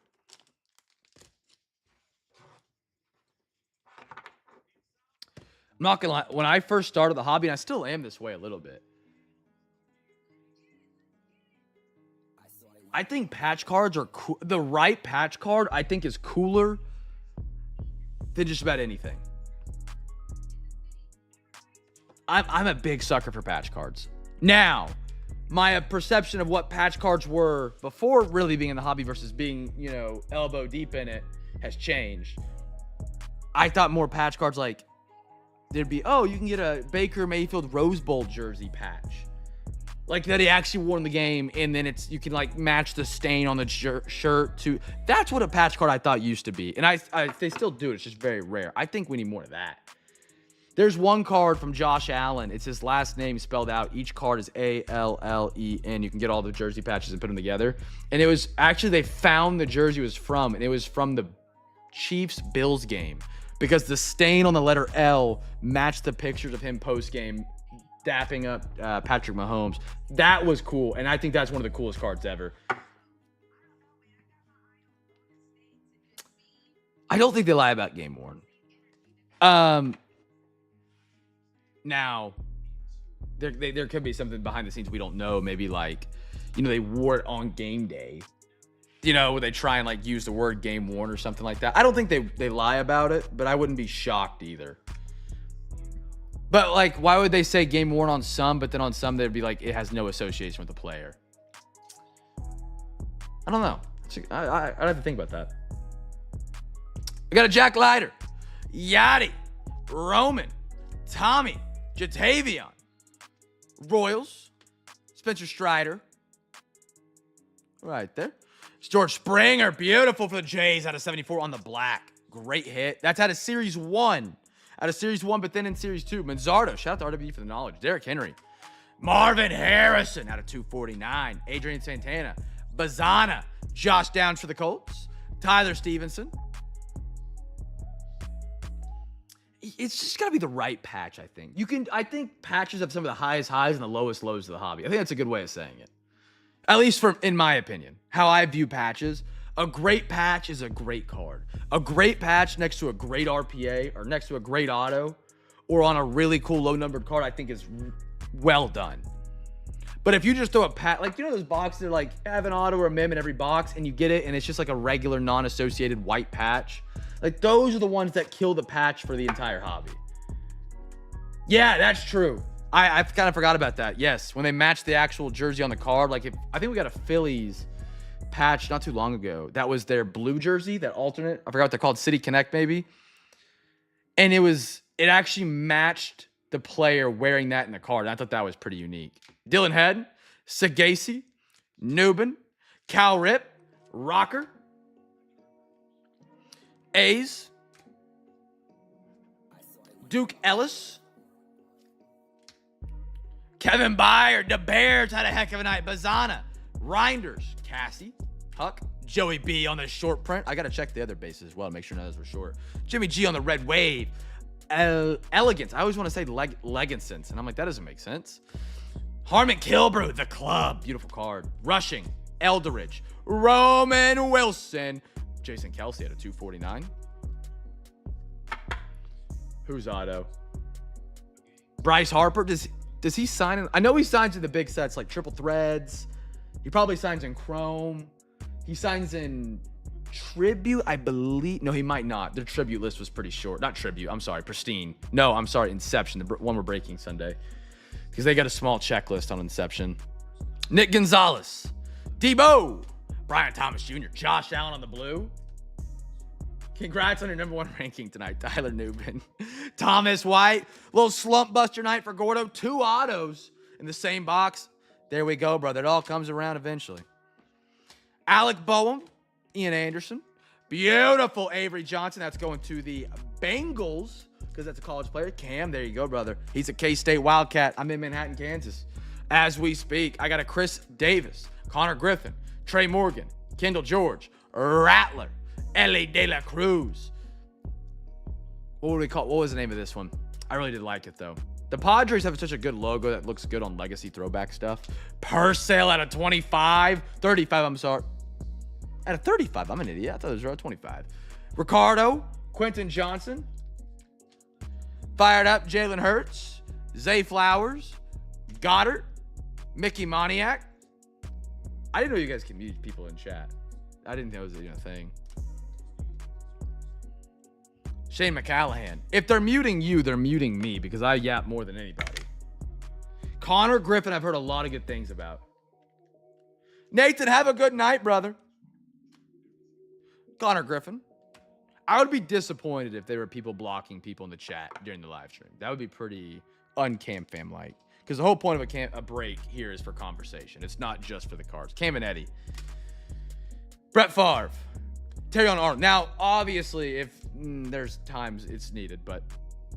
I'm not gonna lie. When I first started the hobby, and I still am this way a little bit, I think patch cards are cool. The right patch card, I think, is cooler than just about anything. I'm a big sucker for patch cards. Now, my perception of what patch cards were before really being in the hobby versus being, elbow deep in it has changed. I thought more patch cards like there'd be, you can get a Baker Mayfield Rose Bowl jersey patch. Like that he actually wore in the game, and then you can like match the stain on the shirt to. That's what a patch card I thought used to be. And they still do it. It's just very rare. I think we need more of that. There's one card from Josh Allen. It's his last name spelled out. Each card is A-L-L-E-N. You can get all the jersey patches and put them together. And it was actually, they found the jersey was from, and it was from the Chiefs-Bills game, because the stain on the letter L matched the pictures of him post-game dapping up Patrick Mahomes. That was cool, and I think that's one of the coolest cards ever. I don't think they lie about game worn. Now, there could be something behind the scenes we don't know. Maybe like, they wore it on game day. Where they try and like use the word game worn or something like that. I don't think they lie about it, but I wouldn't be shocked either. But, like, why would they say game worn on some, but then on some they'd be like, it has no association with the player? I don't know. I'd have to think about that. We got a Jack Leiter, Yachty, Roman, Tommy, Jatavion, Royals, Spencer Strider. Right there. It's George Springer. Beautiful for the Jays out of 74 on the black. Great hit. That's out of Series 1. Out of Series 1, but then in Series 2. Manzardo. Shout out to RWE for the knowledge. Derrick Henry. Marvin Harrison out of 249. Adrian Santana. Bazana. Josh Downs for the Colts. Tyler Stevenson. It's just got to be the right patch, I think. I think patches have some of the highest highs and the lowest lows of the hobby. I think that's a good way of saying it. At least in my opinion. How I view patches. A great patch is a great card. A great patch next to a great RPA or next to a great auto or on a really cool low-numbered card, I think is well done. But if you just throw a patch, like, you know those boxes that like have an auto or a mem in every box and you get it and it's just like a regular non-associated white patch? Like, those are the ones that kill the patch for the entire hobby. Yeah, that's true. I kind of forgot about that. Yes, when they match the actual jersey on the card, like I think we got a Phillies patch not too long ago. That was their blue jersey, that alternate. I forgot what they're called, City Connect maybe. And it actually matched the player wearing that in the card. I thought that was pretty unique. Dylan Head, Sagasi, Nubin, Cal Rip, Rocker, A's, Duke Ellis, Kevin Byard, the Bears had a heck of a night. Bazana, Reinders, Cassie, Huck, Joey B on the short print. I got to check the other bases as well to make sure none of those were short. Jimmy G on the red wave. Elegance. I always want to say Legansons, and I'm like, that doesn't make sense. Harmon Kilbrew, the club. Beautiful card. Rushing, Eldridge, Roman Wilson, Jason Kelsey at a 249. Who's auto? Bryce Harper. Does he sign in? I know he signs in the big sets like triple threads. He probably signs in chrome. He signs in tribute, I believe. No, he might not. The tribute list was pretty short. Not tribute. I'm sorry. Pristine. No, I'm sorry. Inception. The one we're breaking Sunday. Because they got a small checklist on Inception. Nick Gonzalez. Debo. Brian Thomas Jr. Josh Allen on the blue. Congrats on your number 1 ranking tonight, Tyler Nubin. Thomas White. Little slump buster night for Gordo. 2 autos in the same box. There we go, brother. It all comes around eventually. Alec Boehm. Ian Anderson. Beautiful Avery Johnson. That's going to the Bengals because that's a college player. Cam, there you go, brother. He's a K-State Wildcat. I'm in Manhattan, Kansas. As we speak, I got a Chris Davis, Connor Griffin, Trey Morgan, Kendall George, Rattler, Ellie De La Cruz. What was the name of this one? I really did like it, though. The Padres have such a good logo that looks good on legacy throwback stuff. Purcell at a 25. 35, I'm sorry. At a 35, I'm an idiot. I thought it was 25. Ricardo, Quentin Johnson. Fired up, Jalen Hurts. Zay Flowers. Goddard. Mickey Moniak. I didn't know you guys could mute people in chat. I didn't know it was a thing. Shane McCallahan. If they're muting you, they're muting me because I yap more than anybody. Connor Griffin, I've heard a lot of good things about. Nathan, have a good night, brother. Connor Griffin. I would be disappointed if there were people blocking people in the chat during the live stream. That would be pretty un-CamFam-like. Because the whole point of a break here is for conversation. It's not just for the cards. Cam and Eddie. Brett Favre. Terrion Arnold. Now, obviously, if there's times it's needed, but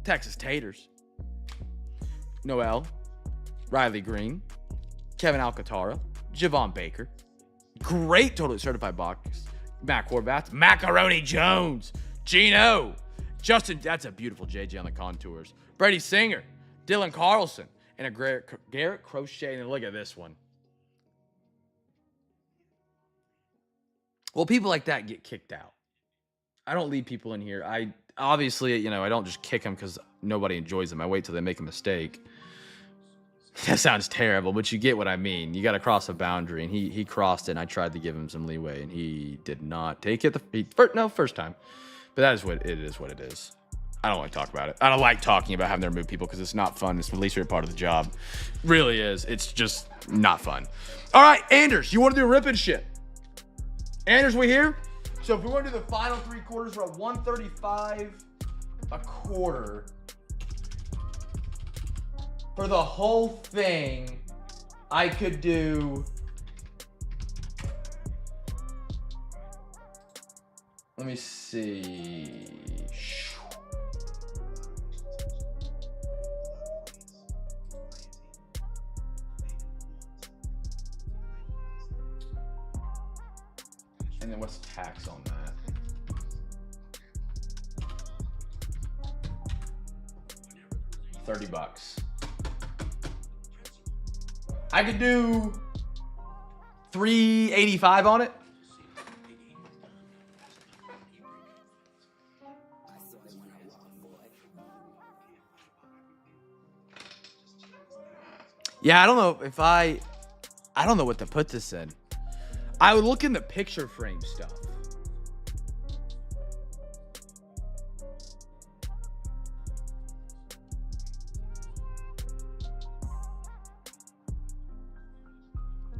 Texas Taters. Noel. Riley Green. Kevin Alcantara. Javon Baker. Great totally certified box. Matt Horvath. Macaroni Jones. Gino. Justin. That's a beautiful JJ on the contours. Brady Singer. Dylan Carlson. And a Garrett Crochet. And look at this one. Well, people like that get kicked out. I don't leave people in here. I obviously, I don't just kick them because nobody enjoys them. I wait till they make a mistake. That sounds terrible, but you get what I mean. You got to cross a boundary, and he crossed it, and I tried to give him some leeway, and he did not take it. First time. But that is what it is. I don't want to talk about it. I don't like talking about having to remove people because it's not fun. It's the least favorite part of the job. Really is. It's just not fun. All right, Anders, you want to do a rip and shit? Anders, we here? So if we want to do the final 3 quarters, we're at 135 a quarter. For the whole thing, I could do... Let me see. And then what's tax on that? $30. I could do $385 on it. Yeah, I don't know if I don't know what to put this in. I would look in the picture frame stuff.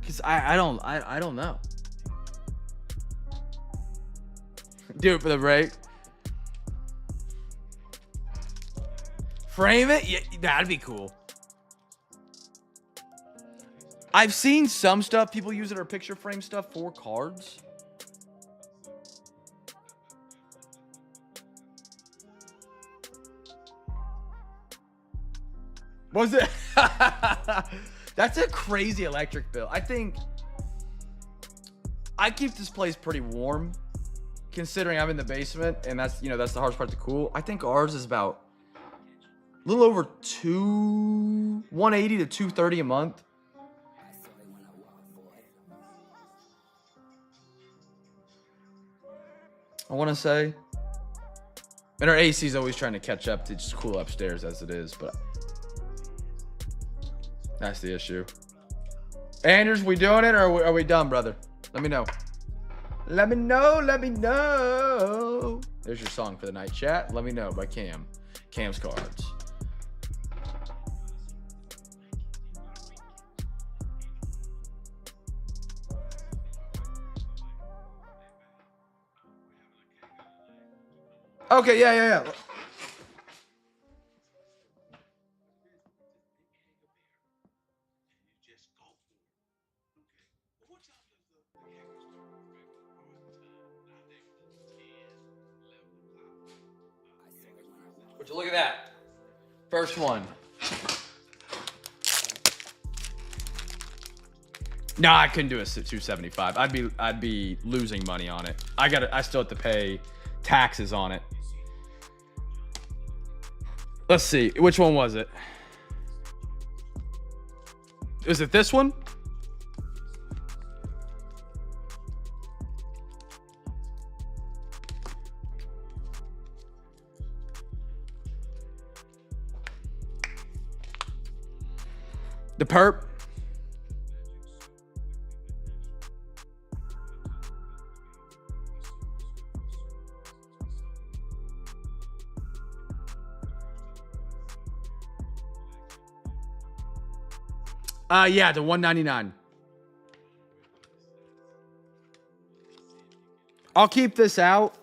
Cause I don't know. Do it for the break. Frame it? Yeah, that'd be cool. I've seen some stuff people use it or picture frame stuff for cards. Was it? That's a crazy electric bill. I think I keep this place pretty warm considering I'm in the basement and that's, you know, that's the hardest part to cool. I think ours is about a little over 180 to 230 a month. I want to say. And our AC is always trying to catch up to just cool upstairs as it is, but that's the issue. Anders, we doing it or are we done, brother? Let me know. Let me know. Let me know. There's your song for the night, chat. Let me know by Cam. Cam's Cards. Okay, yeah. Would you look at that? First one. No, I couldn't do a 275. I'd be losing money on it. I still have to pay taxes on it. Let's see. Which one was it? Is it this one? The perp? Yeah, the 199. I'll keep this out,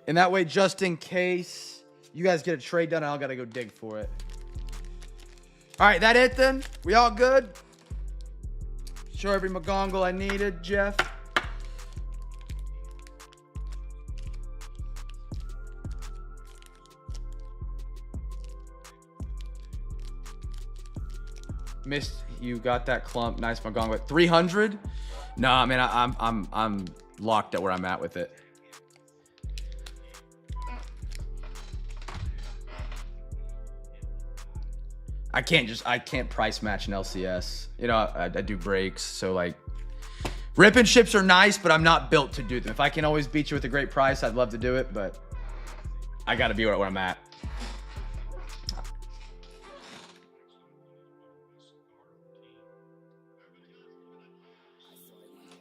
and that way, just in case you guys get a trade done, I don't gotta go dig for it. All right, that it then? We all good? Show every McGongle I needed, Jeff. Missed, you got that clump. Nice McGongle. 300? Nah, man, I'm locked at where I'm at with it. I can't price match an LCS. You know, I do breaks, so like rip and ships are nice, but I'm not built to do them. If I can always beat you with a great price, I'd love to do it, but I gotta be where I'm at.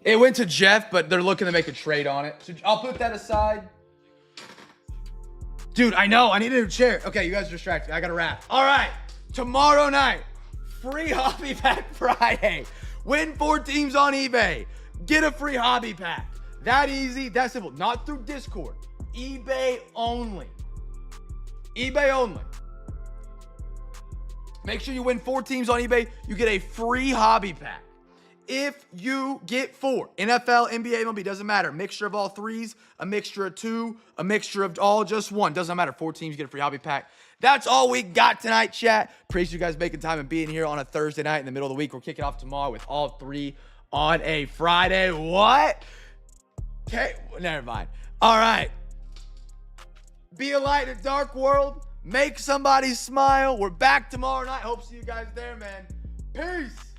It went to Jeff, but they're looking to make a trade on it. So I'll put that aside. Dude, I know. I need a new chair. Okay, you guys are distracted. I got to wrap. All right. Tomorrow night, free hobby pack Friday. Win 4 teams on eBay. Get a free hobby pack. That easy, that simple. Not through Discord. eBay only. eBay only. Make sure you win 4 teams on eBay. You get a free hobby pack. If you get 4, NFL, NBA, MLB, doesn't matter. Mixture of all 3s, a mixture of 2, a mixture of all just 1. Doesn't matter. 4 teams, you get a free hobby pack. That's all we got tonight, chat. Appreciate you guys making time and being here on a Thursday night in the middle of the week. We're kicking off tomorrow with all 3 on a Friday. What? Okay, never mind. All right. Be a light in a dark world. Make somebody smile. We're back tomorrow night. Hope to see you guys there, man. Peace.